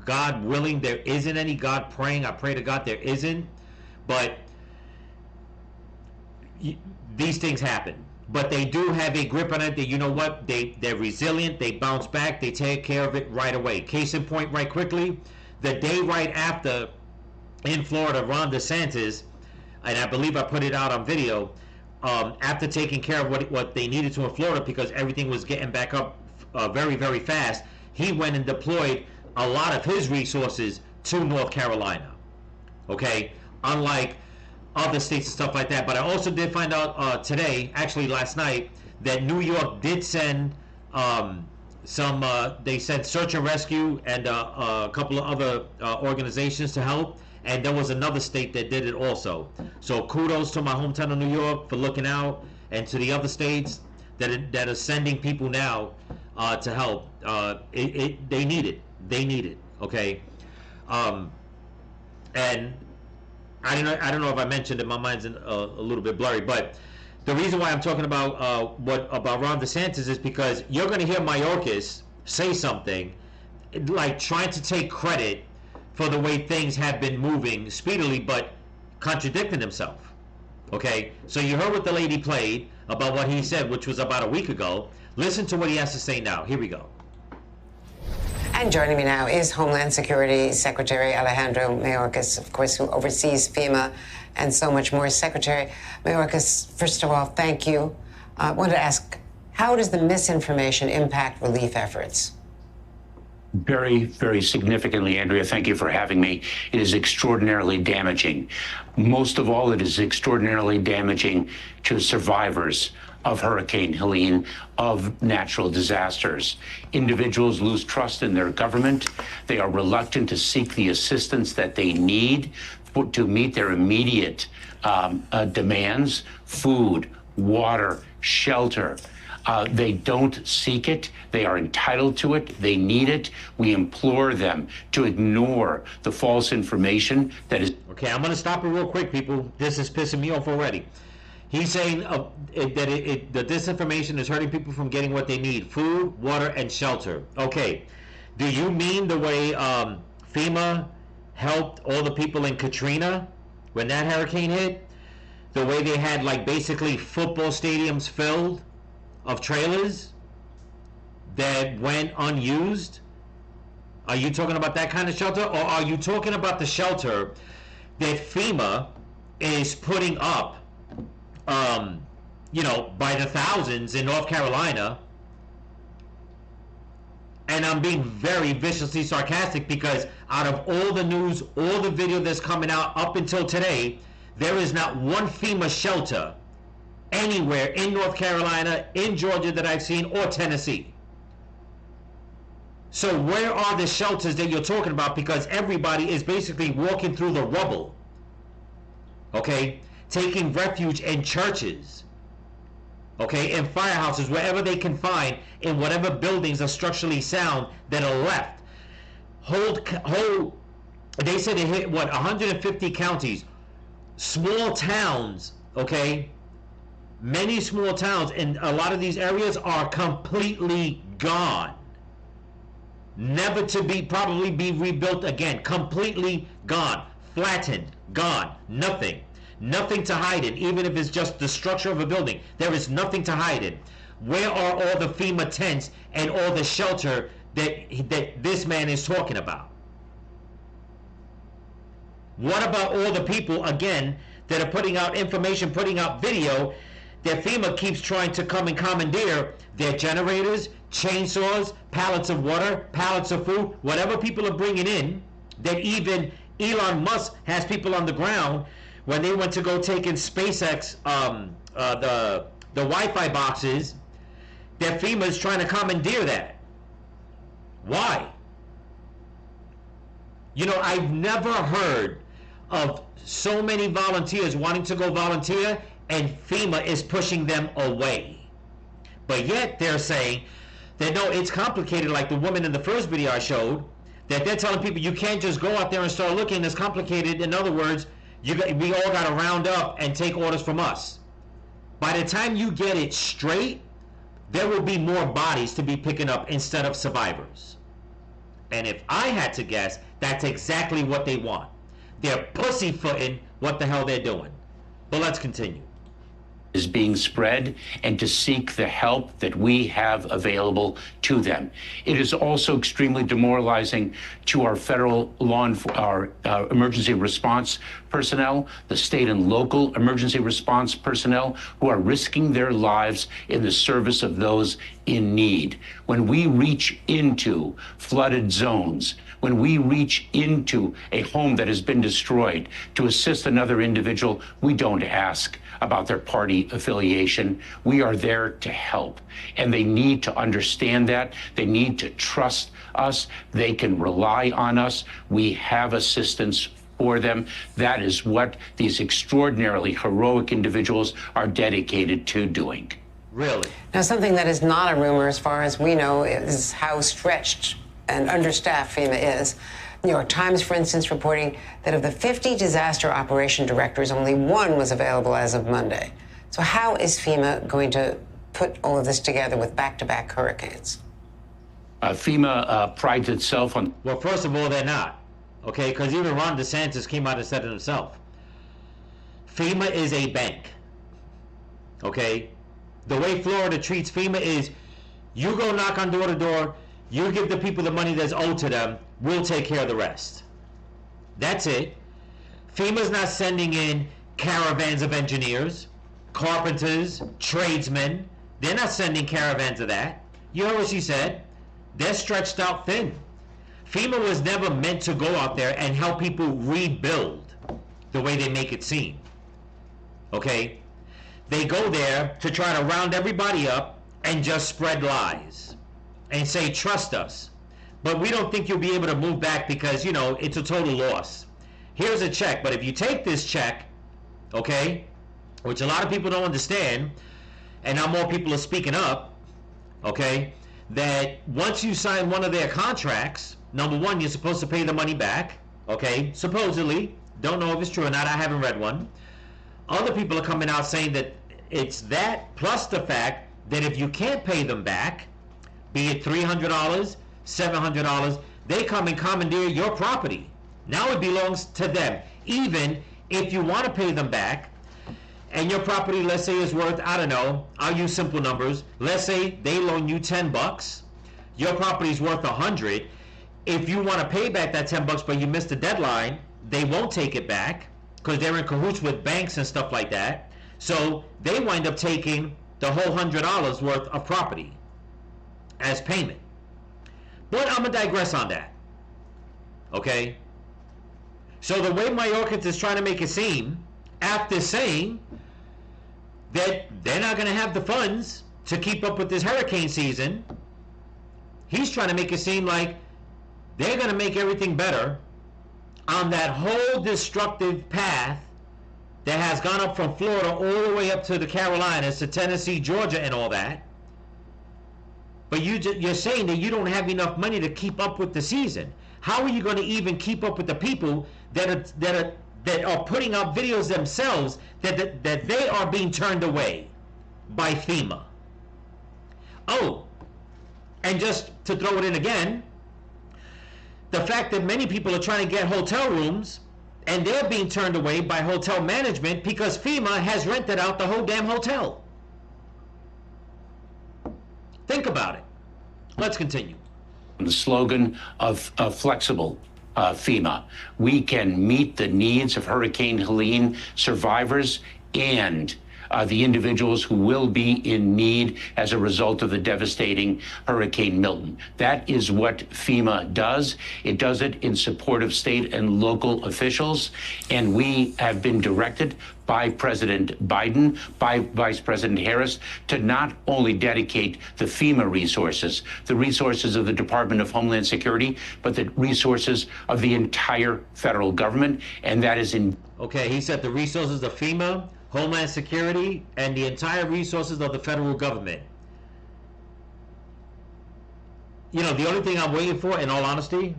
God willing, there isn't any. God praying, I pray to God there isn't. But these things happen. But they do have a grip on it. That, you know what? They're resilient. They bounce back. They take care of it right away. Case in point, right quickly, the day right after in Florida, Ron DeSantis and I believe I put it out on video, after taking care of what they needed to in Florida, because everything was getting back up very, very fast, he went and deployed a lot of his resources to North Carolina. Okay, unlike other states and stuff like that. But I also did find out today, actually last night, that New York did send they sent search and rescue and a couple of other organizations to help, and there was another state that did it also. So kudos to my hometown of New York for looking out, and to the other states that are sending people now to help. They need it. They need it. Okay. And I don't know if I mentioned it. My mind's a little bit blurry, but the reason why I'm talking about about Ron DeSantis is because you're going to hear Mayorkas say something like trying to take credit for the way things have been moving speedily, but contradicting himself. Okay, so you heard what the lady played about what he said, which was about a week ago. Listen to what he has to say now. Here we go. And joining me now is Homeland Security Secretary Alejandro Mayorkas, of course, who oversees FEMA and so much more. Secretary Mayorkas, first of all, thank you. I wanted to ask, how does the misinformation impact relief efforts? Very, very significantly, Andrea. Thank you for having me. It is extraordinarily damaging. Most of all, it is extraordinarily damaging to survivors of Hurricane Helene, of natural disasters. Individuals lose trust in their government. They are reluctant to seek the assistance that they need to meet their immediate demands: food, water, shelter. They don't seek it. They are entitled to it. They need it. We implore them to ignore the false information that is. Okay, I'm going to stop it real quick, people. This is pissing me off already. He's saying that the disinformation is hurting people from getting what they need: food, water, and shelter. Okay, do you mean the way FEMA helped all the people in Katrina when that hurricane hit? The way they had like basically football stadiums filled of trailers that went unused? Are you talking about that kind of shelter, or are you talking about the shelter that FEMA is putting up, by the thousands in North Carolina? And I'm being very viciously sarcastic because out of all the news, all the video that's coming out up until today, there is not one FEMA shelter anywhere in North Carolina, in Georgia that I've seen, or Tennessee. So where are the shelters that you're talking about? Because everybody is basically walking through the rubble, okay? Taking refuge in churches, okay, in firehouses, wherever they can find, in whatever buildings are structurally sound that are left. They said they hit, 150 counties, small towns, okay? Many small towns in a lot of these areas are completely gone. Never to probably be rebuilt again. Completely gone. Flattened. Gone. Nothing. Nothing to hide in, even if it's just the structure of a building. There is nothing to hide in. Where are all the FEMA tents and all the shelter that this man is talking about? What about all the people, again, that are putting out information, putting out video, that FEMA keeps trying to come and commandeer their generators, chainsaws, pallets of water, pallets of food, whatever people are bringing in, that even Elon Musk has people on the ground when they went to go take in SpaceX, the Wi-Fi boxes, that FEMA is trying to commandeer that. Why? I've never heard of so many volunteers wanting to go volunteer and FEMA is pushing them away. But yet they're saying that no, it's complicated, like the woman in the first video I showed, that they're telling people you can't just go out there and start looking, it's complicated. In other words, we all got to round up and take orders from us. By the time you get it straight, there will be more bodies to be picking up instead of survivors. And if I had to guess, that's exactly what they want. They're pussyfooting what the hell they're doing. But let's continue. is being spread and to seek the help that we have available to them. It is also extremely demoralizing to our federal our emergency response personnel, the state and local emergency response personnel who are risking their lives in the service of those in need. When we reach into flooded zones, when we reach into a home that has been destroyed to assist another individual, we don't ask about their party affiliation. We are there to help. And they need to understand that. They need to trust us. They can rely on us. We have assistance for them. That is what these extraordinarily heroic individuals are dedicated to doing. Really? Now, something that is not a rumor, as far as we know, is how stretched and understaffed FEMA is. New York Times, for instance, reporting that of the 50 disaster operation directors, only one was available as of Monday. So how is FEMA going to put all of this together with back-to-back hurricanes? FEMA prides itself on... Well, first of all, they're not. Okay? Because even Ron DeSantis came out and said it himself. FEMA is a bank. Okay? The way Florida treats FEMA is you go knock on door to door, you give the people the money that's owed to them, we'll take care of the rest. That's it. FEMA's not sending in caravans of engineers, carpenters, tradesmen. They're not sending caravans of that. You heard what she said. They're stretched out thin. FEMA was never meant to go out there and help people rebuild the way they make it seem. Okay? They go there to try to round everybody up and just spread lies and say, trust us. But we don't think you'll be able to move back because, you know, it's a total loss. Here's a check, but if you take this check, okay, which a lot of people don't understand, and now more people are speaking up, okay, that once you sign one of their contracts, number one, you're supposed to pay the money back, okay, supposedly. Don't know if it's true or not, I haven't read one. Other people are coming out saying that it's that plus the fact that if you can't pay them back, be it $300, $700, they come and commandeer your property. Now it belongs to them. Even if you want to pay them back, and your property, let's say, is worth, I don't know, I'll use simple numbers. Let's say they loan you $10, your property's worth $100. If you want to pay back that $10 but you missed the deadline, they won't take it back because they're in cahoots with banks and stuff like that. So they wind up taking the whole $100 worth of property as payment. But I'm going to digress on that. Okay? So the way Mayorkas is trying to make it seem, after saying that they're not going to have the funds to keep up with this hurricane season, he's trying to make it seem like they're going to make everything better on that whole destructive path that has gone up from Florida all the way up to the Carolinas, to Tennessee, Georgia, and all that. But you're saying that you don't have enough money to keep up with the season. How are you going to even keep up with the people that are putting out videos themselves that they are being turned away by FEMA? Oh, and just to throw it in again, the fact that many people are trying to get hotel rooms and they're being turned away by hotel management because FEMA has rented out the whole damn hotel. Think about it. Let's continue. The slogan of flexible FEMA. We can meet the needs of Hurricane Helene survivors and the individuals who will be in need as a result of the devastating Hurricane Milton. That is what FEMA does. It does it in support of state and local officials. And we have been directed by President Biden, by Vice President Harris, to not only dedicate the FEMA resources, the resources of the Department of Homeland Security, but the resources of the entire federal government. And that is in... Okay, he said the resources of FEMA, Homeland Security, and the entire resources of the federal government. You know, the only thing I'm waiting for, in all honesty,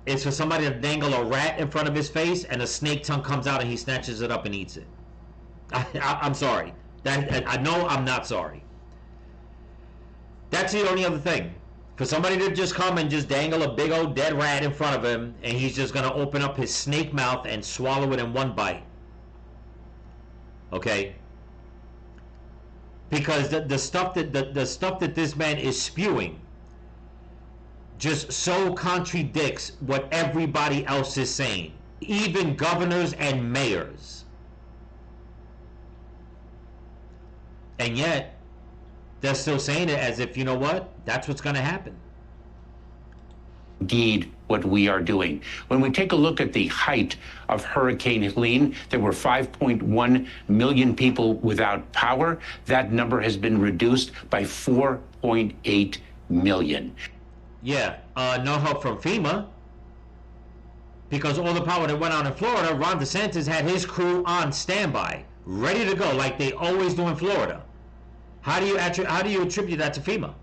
is for somebody to dangle a rat in front of his face and a snake tongue comes out and he snatches it up and eats it. I'm sorry. I know I'm not sorry. That's the only other thing. For somebody to just come and just dangle a big old dead rat in front of him and he's just going to open up his snake mouth and swallow it in one bite. okay? Because the stuff that this man is spewing just so contradicts what everybody else is saying, even governors and mayors. And yet, they're still saying it as if, you know what, that's what's going to happen. Indeed, what we are doing. When we take a look at the height of Hurricane Helene, there were 5.1 million people without power. That number has been reduced by 4.8 million. Yeah, no help from FEMA, because all the power that went out in Florida, Ron DeSantis had his crew on standby, ready to go, like they always do in Florida. How do you attribute that to FEMA?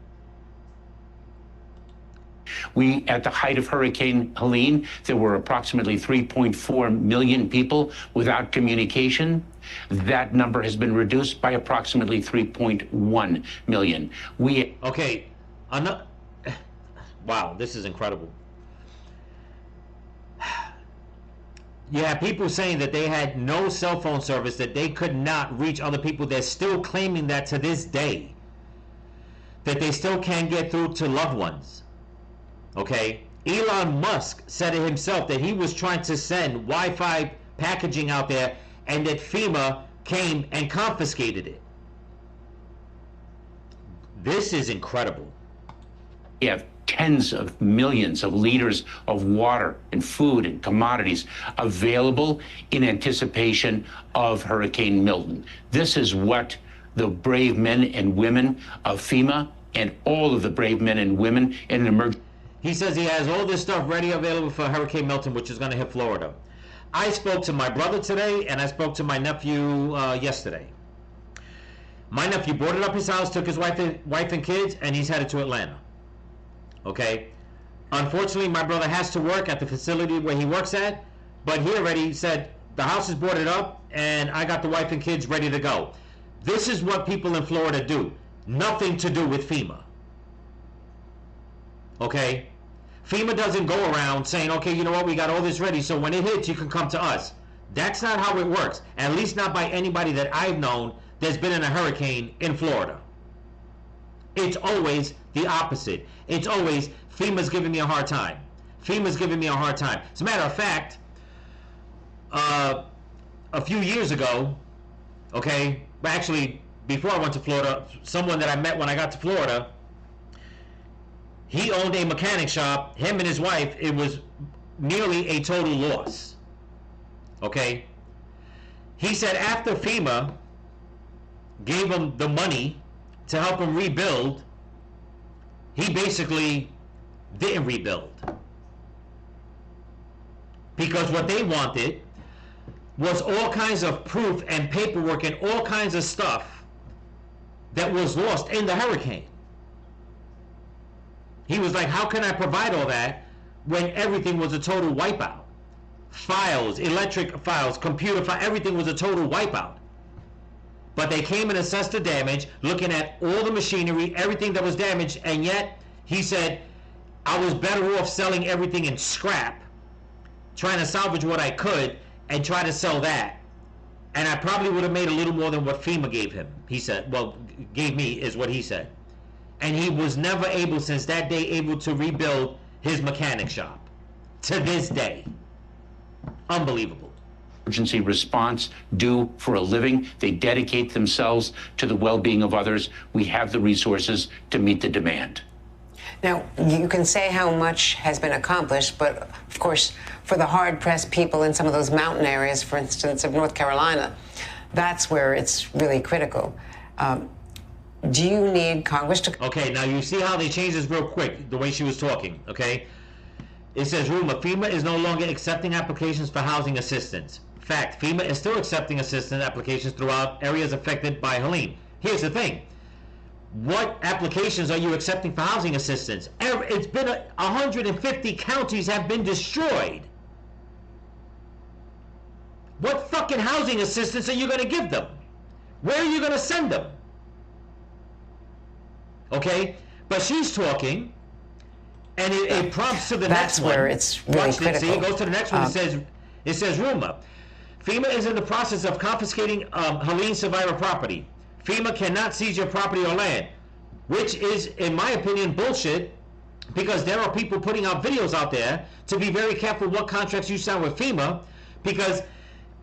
We, at the height of Hurricane Helene, there were approximately 3.4 million people without communication. That number has been reduced by approximately 3.1 million. Okay, wow, this is incredible. You have people saying that they had no cell phone service, that they could not reach other people. They're still claiming that to this day, that they still can't get through to loved ones. Okay? Elon Musk said it himself that he was trying to send Wi-Fi packaging out there and that FEMA came and confiscated it. This is incredible. We have tens of millions of liters of water and food and commodities available in anticipation of Hurricane Milton. This is what the brave men and women of FEMA and all of the brave men and women in an emergency. He says he has all this stuff ready available for Hurricane Milton, which is going to hit Florida. I spoke to my brother today, and I spoke to my nephew yesterday. My nephew boarded up his house, took his wife and kids, and he's headed to Atlanta. Okay? Unfortunately, my brother has to work at the facility where he works at, but he already said, the house is boarded up, and I got the wife and kids ready to go. This is what people in Florida do. Nothing to do with FEMA. Okay? FEMA doesn't go around saying, okay, you know what, we got all this ready, so when it hits, you can come to us. That's not how it works. At least not by anybody that I've known that's been in a hurricane in Florida. It's always the opposite. It's always, FEMA's giving me a hard time. FEMA's giving me a hard time. As a matter of fact, a few years ago, okay, actually, before I went to Florida, someone that I met when I got to Florida, he owned a mechanic shop, him and his wife, it was nearly a total loss. Okay? He said after FEMA gave him the money to help him rebuild, he basically didn't rebuild. Because what they wanted was all kinds of proof and paperwork and all kinds of stuff that was lost in the hurricane. He was like, how can I provide all that when everything was a total wipeout? Files, electric files, computer files, everything was a total wipeout. But they came and assessed the damage, looking at all the machinery, everything that was damaged, and yet he said, I was better off selling everything in scrap, trying to salvage what I could, and try to sell that. And I probably would have made a little more than what FEMA gave him, he said. Well, gave me, is what he said. And he was never able, since that day, able to rebuild his mechanic shop. To this day. Unbelievable. Emergency response do for a living. They dedicate themselves to the well-being of others. We have the resources to meet the demand. Now, you can say how much has been accomplished, but of course, for the hard-pressed people in some of those mountain areas, for instance, of North Carolina, that's where it's really critical. Do you need Congress to... Okay, now you see how they changed this real quick, the way she was talking, okay? It says, rumor, FEMA is no longer accepting applications for housing assistance. Fact, FEMA is still accepting assistance applications throughout areas affected by Helene. Here's the thing. What applications are you accepting for housing assistance? It's been 150 counties have been destroyed. What fucking housing assistance are you going to give them? Where are you going to send them? Okay? But she's talking, and it prompts to the next one. That's where it's really critical. See, it goes to the next one. It says rumor. FEMA is in the process of confiscating Helene survivor property. FEMA cannot seize your property or land, which is, in my opinion, bullshit, because there are people putting out videos out there to be very careful what contracts you sign with FEMA, because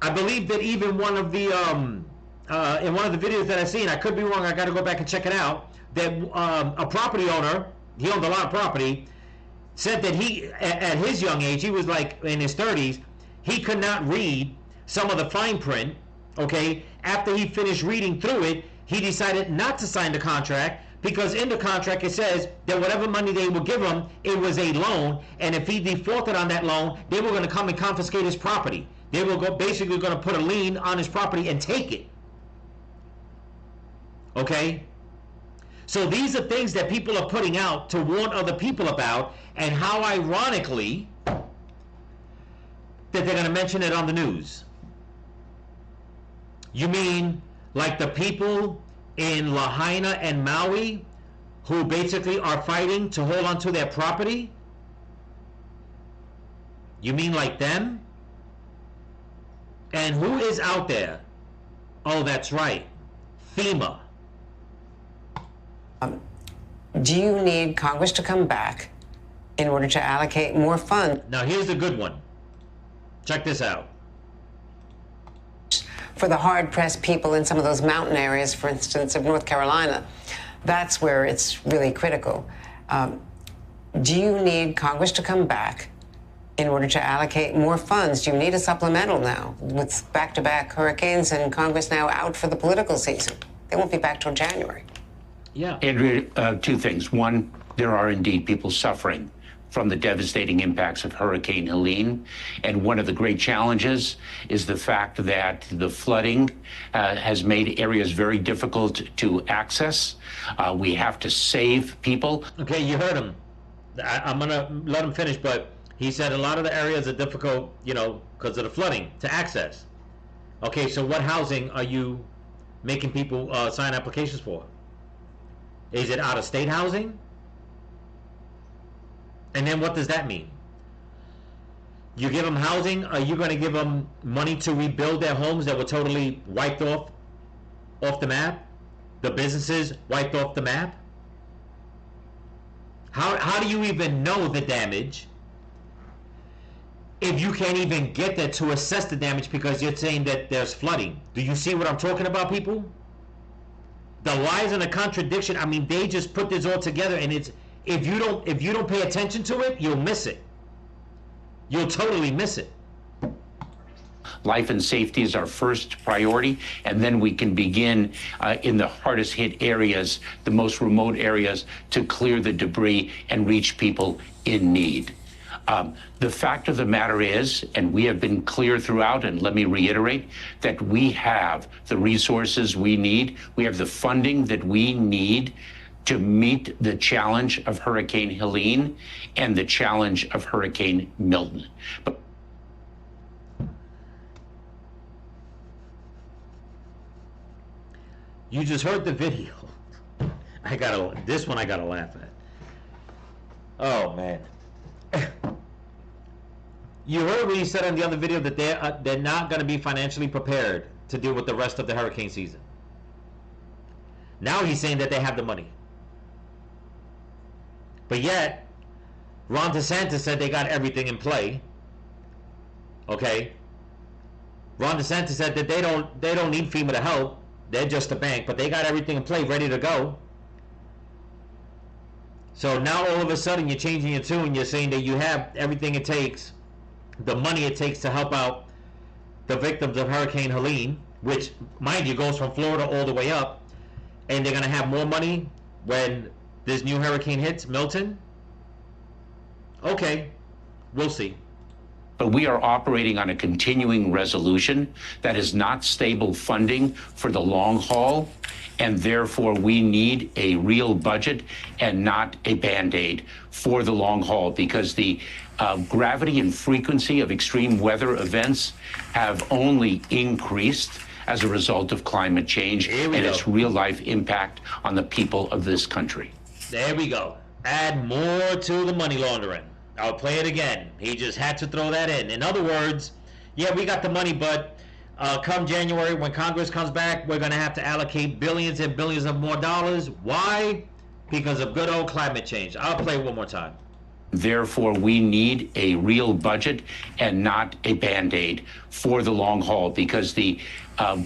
I believe that even one of the in one of the videos that I've seen, I could be wrong, I got to go back and check it out, that a property owner, he owned a lot of property, said that he, at his young age, he was like in his 30s, he could not read some of the fine print, okay? After he finished reading through it, he decided not to sign the contract, because in the contract it says that whatever money they would give him, it was a loan, and if he defaulted on that loan, they were going to come and confiscate his property. They were basically going to put a lien on his property and take it. Okay? So these are things that people are putting out to warn other people about, and how ironically that they're going to mention it on the news. You mean like the people in Lahaina and Maui who basically are fighting to hold on to their property? You mean like them? And who is out there? Oh, that's right, FEMA. Do you need Congress to come back in order to allocate more funds? Now here's the good one. Check this out. For the hard-pressed people in some of those mountain areas, for instance, of North Carolina. That's where it's really critical. Do you need Congress to come back in order to allocate more funds? Do you need a supplemental now with back-to-back hurricanes and Congress now out for the political season? They won't be back till January. Yeah. Andrea, two things. One, there are indeed people suffering from the devastating impacts of Hurricane Helene. And one of the great challenges is the fact that the flooding has made areas very difficult to access. We have to save people. Okay, you heard him. I'm going to let him finish, but he said a lot of the areas are difficult, you know, because of the flooding to access. Okay, so what housing are you making people sign applications for? Is it out-of-state housing? And then what does that mean? You give them housing, are you going to give them money to rebuild their homes that were totally wiped off the map? The businesses wiped off the map? How do you even know the damage if you can't even get there to assess the damage because you're saying that there's flooding? Do you see what I'm talking about, people? The lies and the contradiction, I mean, they just put this all together, and it's, if you don't pay attention to it, you'll miss it. You'll totally miss it. Life and safety is our first priority, and then we can begin in the hardest hit areas, the most remote areas, to clear the debris and reach people in need. The fact of the matter is, and we have been clear throughout, and let me reiterate, that we have the resources we need, we have the funding that we need to meet the challenge of Hurricane Helene and the challenge of Hurricane Milton. But you just heard the video. This one I gotta laugh at. Oh man. You heard what he said on the other video that they're not going to be financially prepared to deal with the rest of the hurricane season. Now he's saying that they have the money. But yet, Ron DeSantis said they got everything in play. Okay? Ron DeSantis said that they don't need FEMA to help. They're just a bank, but they got everything in play, ready to go. So now all of a sudden you're changing your tune. You're saying that you have everything it takes, the money it takes to help out the victims of Hurricane Helene, which, mind you, goes from Florida all the way up, and they're going to have more money when this new hurricane hits Milton? Okay, we'll see. But we are operating on a continuing resolution that is not stable funding for the long haul, and therefore we need a real budget and not a Band-Aid for the long haul, because the gravity and frequency of extreme weather events have only increased as a result of climate change and its real-life impact on the people of this country. There we go. Add more to the money laundering. I'll play it again. He just had to throw that in. In other words, yeah, we got the money, but come January, when Congress comes back, we're going to have to allocate billions and billions of more dollars. Why? Because of good old climate change. I'll play one more time. Therefore, we need a real budget and not a Band-Aid for the long haul, because the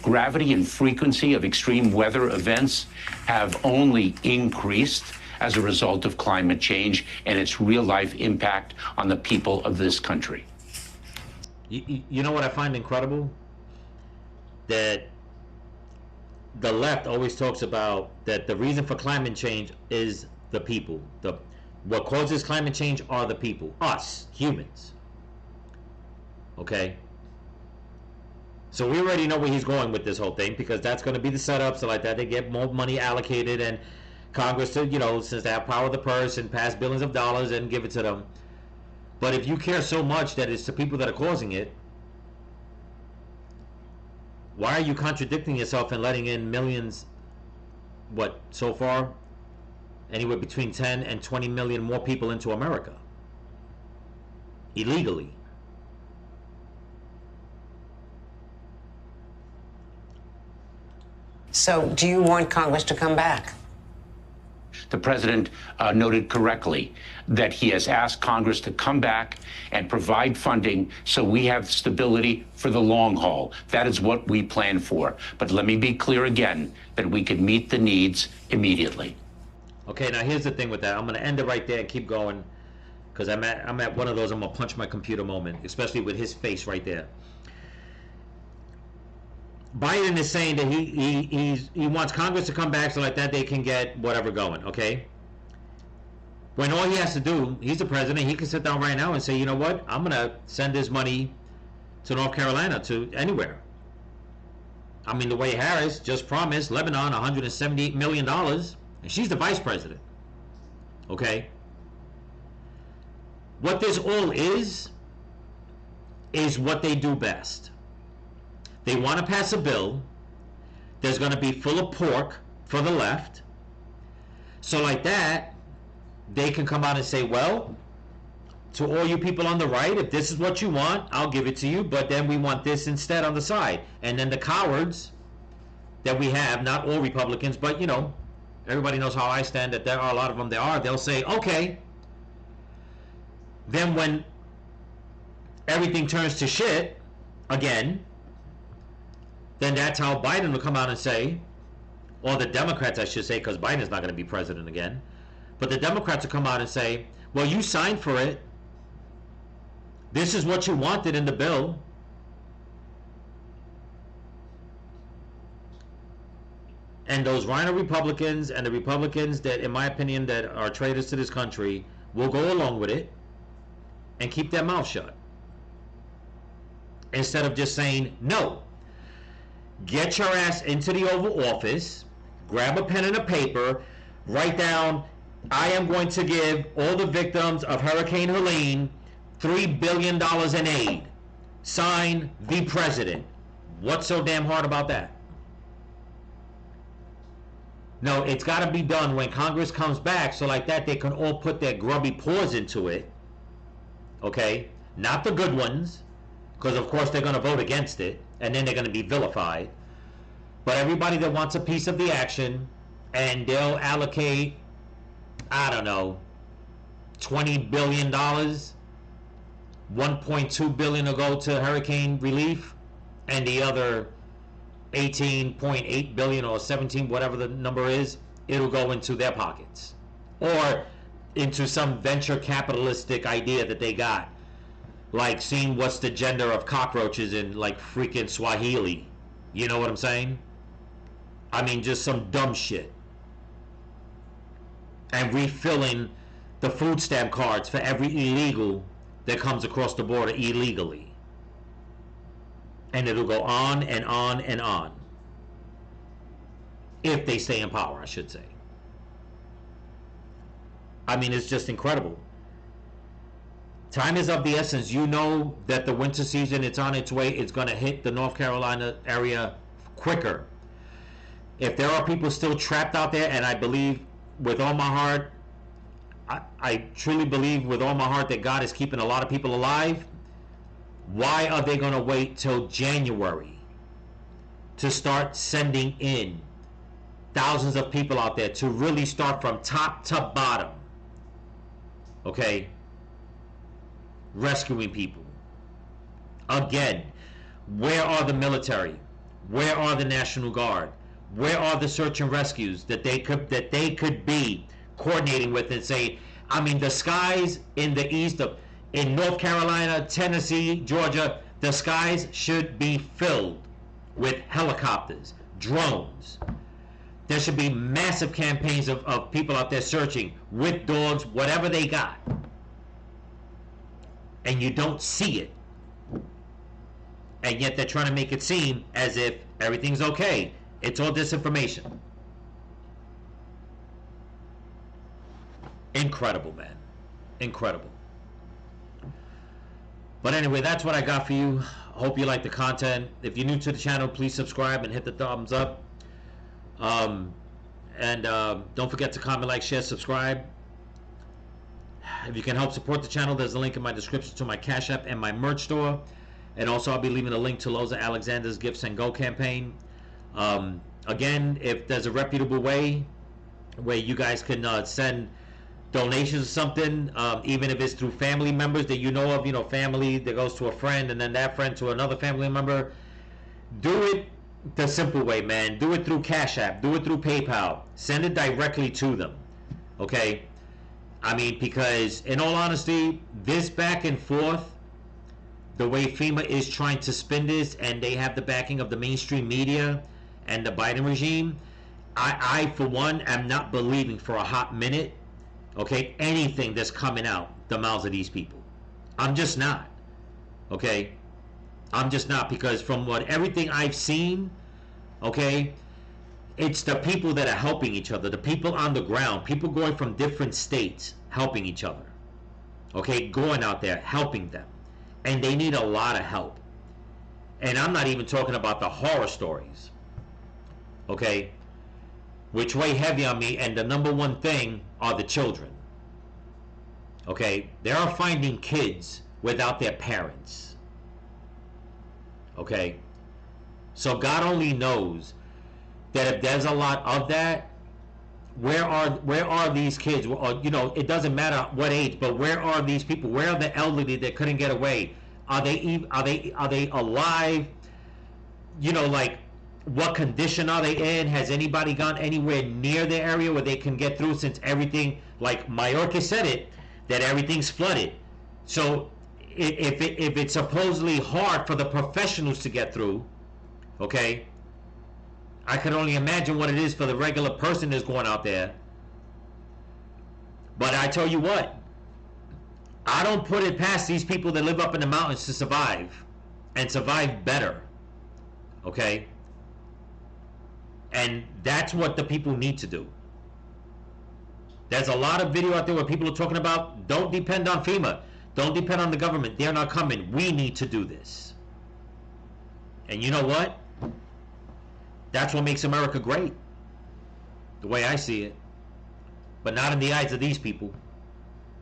gravity and frequency of extreme weather events have only increased as a result of climate change and its real-life impact on the people of this country. You know what I find incredible? That the left always talks about that the reason for climate change is the people. What causes climate change are the people, us, humans. Okay? So we already know where he's going with this whole thing, because that's going to be the setup, so like that they get more money allocated, and Congress to, since they have power of the purse, and pass billions of dollars and give it to them. But if you care so much that it's the people that are causing it, why are you contradicting yourself and letting in millions, so far? Anywhere between 10 and 20 million more people into America. Illegally. So do you want Congress to come back? The president noted correctly that he has asked Congress to come back and provide funding so we have stability for the long haul. That is what we plan for. But let me be clear again, that we can meet the needs immediately. Okay, now here's the thing with that. I'm going to end it right there and keep going, because I'm at one of those I'm going to punch my computer moment, especially with his face right there. Biden is saying that he wants Congress to come back so like that they can get whatever going, okay? When all he has to do, he's the president, he can sit down right now and say, you know what, I'm going to send this money to North Carolina, to anywhere. I mean, the way Harris just promised Lebanon $178 million, and she's the vice president, okay? What this all is what they do best. They want to pass a bill that's going to be full of pork for the left. So like that, they can come out and say, well, to all you people on the right, if this is what you want, I'll give it to you, but then we want this instead on the side. And then the cowards that we have, not all Republicans, but everybody knows how I stand, that there are a lot of them they'll say, okay. Then when everything turns to shit again, then that's how Biden will come out and say, or the Democrats, I should say, because Biden's not going to be president again, but the Democrats will come out and say, well, you signed for it. This is what you wanted in the bill. And those rhino Republicans and the Republicans that, in my opinion, that are traitors to this country will go along with it and keep their mouth shut. Instead of just saying, no. Get your ass into the Oval Office, grab a pen and a paper, write down, I am going to give all the victims of Hurricane Helene $3 billion in aid. Sign, the president. What's so damn hard about that? No, it's got to be done when Congress comes back, so like that they can all put their grubby paws into it. Okay? Not the good ones, because of course they're going to vote against it, and then they're going to be vilified. But everybody that wants a piece of the action, and they'll allocate, I don't know, $20 billion, $1.2 billion will go to hurricane relief, and the other 18.8 billion or 17, whatever the number is, it'll go into their pockets. Or into some venture capitalistic idea that they got. Like seeing what's the gender of cockroaches in like freaking Swahili. You know what I'm saying? I mean, just some dumb shit. And refilling the food stamp cards for every illegal that comes across the border illegally. And it'll go on and on and on. If they stay in power, I should say. I mean, it's just incredible. Time is of the essence. You know that the winter season, it's on its way. It's going to hit the North Carolina area quicker. If there are people still trapped out there, and I believe with all my heart, I truly believe with all my heart that God is keeping a lot of people alive, why are they going to wait till January to start sending in thousands of people out there to really start from top to bottom, okay, rescuing people. Again, where are the military? Where are the National Guard? Where are the search and rescues that they could be coordinating with and say, I mean, the skies in the east of, in North Carolina, Tennessee, Georgia, the skies should be filled with helicopters, drones. There should be massive campaigns of people out there searching with dogs, whatever they got. And you don't see it. And yet they're trying to make it seem as if everything's okay. It's all disinformation. Incredible, man. Incredible. But anyway, that's what I got for you. Hope you like the content. If you're new to the channel, please subscribe and hit the thumbs up. Don't forget to comment, like, share, subscribe. If you can help support the channel, there's a link in my description to my Cash App and my merch store. And also, I'll be leaving a link to Loza Alexander's Gifts and Go campaign. Again, if there's a reputable way where you guys can send donations or something, even if it's through family members that you know of, family that goes to a friend and then that friend to another family member, do it the simple way, man. Do it through Cash App. Do it through PayPal. Send it directly to them, okay? I mean, because in all honesty, this back and forth, the way FEMA is trying to spin this, and they have the backing of the mainstream media and the Biden regime, I for one, am not believing for a hot minute, okay, anything that's coming out the mouths of these people. I'm just not, okay? I'm just not, because from everything I've seen, okay, it's the people that are helping each other, the people on the ground, people going from different states helping each other, okay, going out there helping them. And they need a lot of help. And I'm not even talking about the horror stories, okay, which weigh heavy on me. And the number one thing are the children, okay? They are finding kids without their parents, okay? So God only knows that if there's a lot of that, where are these kids? It doesn't matter what age, but where are these people? Where are the elderly that couldn't get away? Are they alive? Like, what condition are they in? Has anybody gone anywhere near the area where they can get through? Since everything, like Mayorkas said it, that everything's flooded. So if it's supposedly hard for the professionals to get through, okay, I can only imagine what it is for the regular person that's going out there. But I tell you what, I don't put it past these people that live up in the mountains to survive, and survive better, okay? And that's what the people need to do. There's a lot of video out there where people are talking about, don't depend on FEMA, don't depend on the government, they're not coming, we need to do this. And you know what? That's what makes America great, the way I see it. But not in the eyes of these people.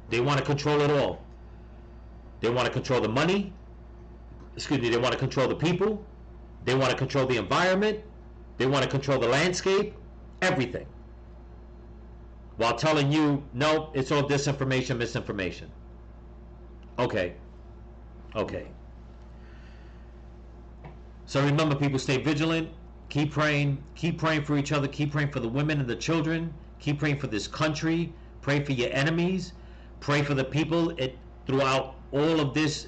They want to control it all. They want to control the money. They want to control the people. They want to control the environment. They want to control the landscape. Everything. While telling you, no, it's all disinformation, misinformation. Okay. Okay. So remember, people, stay vigilant. Keep praying for each other, keep praying for the women and the children, keep praying for this country, pray for your enemies, pray for the people throughout all of this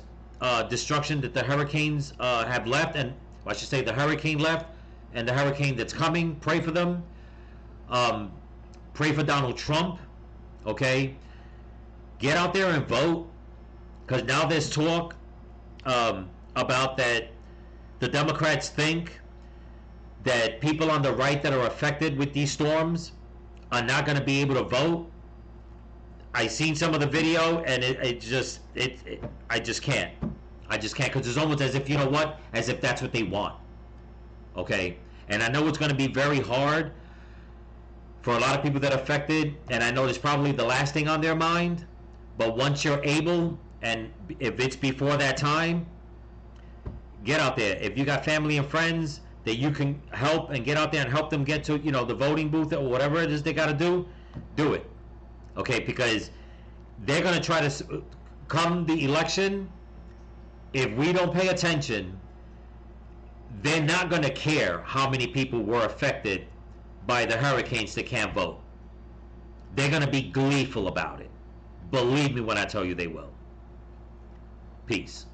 destruction that the hurricanes have left, and I should say the hurricane left and the hurricane that's coming. Pray for them. Pray for Donald Trump, okay? Get out there and vote, because now there's talk about that the Democrats think that people on the right that are affected with these storms are not going to be able to vote. I seen some of the video, and I just can't, because it's almost as if, you know what, as if that's what they want, okay? And I know it's going to be very hard for a lot of people that are affected, and I know it's probably the last thing on their mind, but once you're able, and if it's before that time, get out there. If you got family and friends that you can help and get out there and help them get to, the voting booth or whatever it is they got to do it. Okay, because they're going to try to, come the election, if we don't pay attention, they're not going to care how many people were affected by the hurricanes that can't vote. They're going to be gleeful about it. Believe me when I tell you they will. Peace.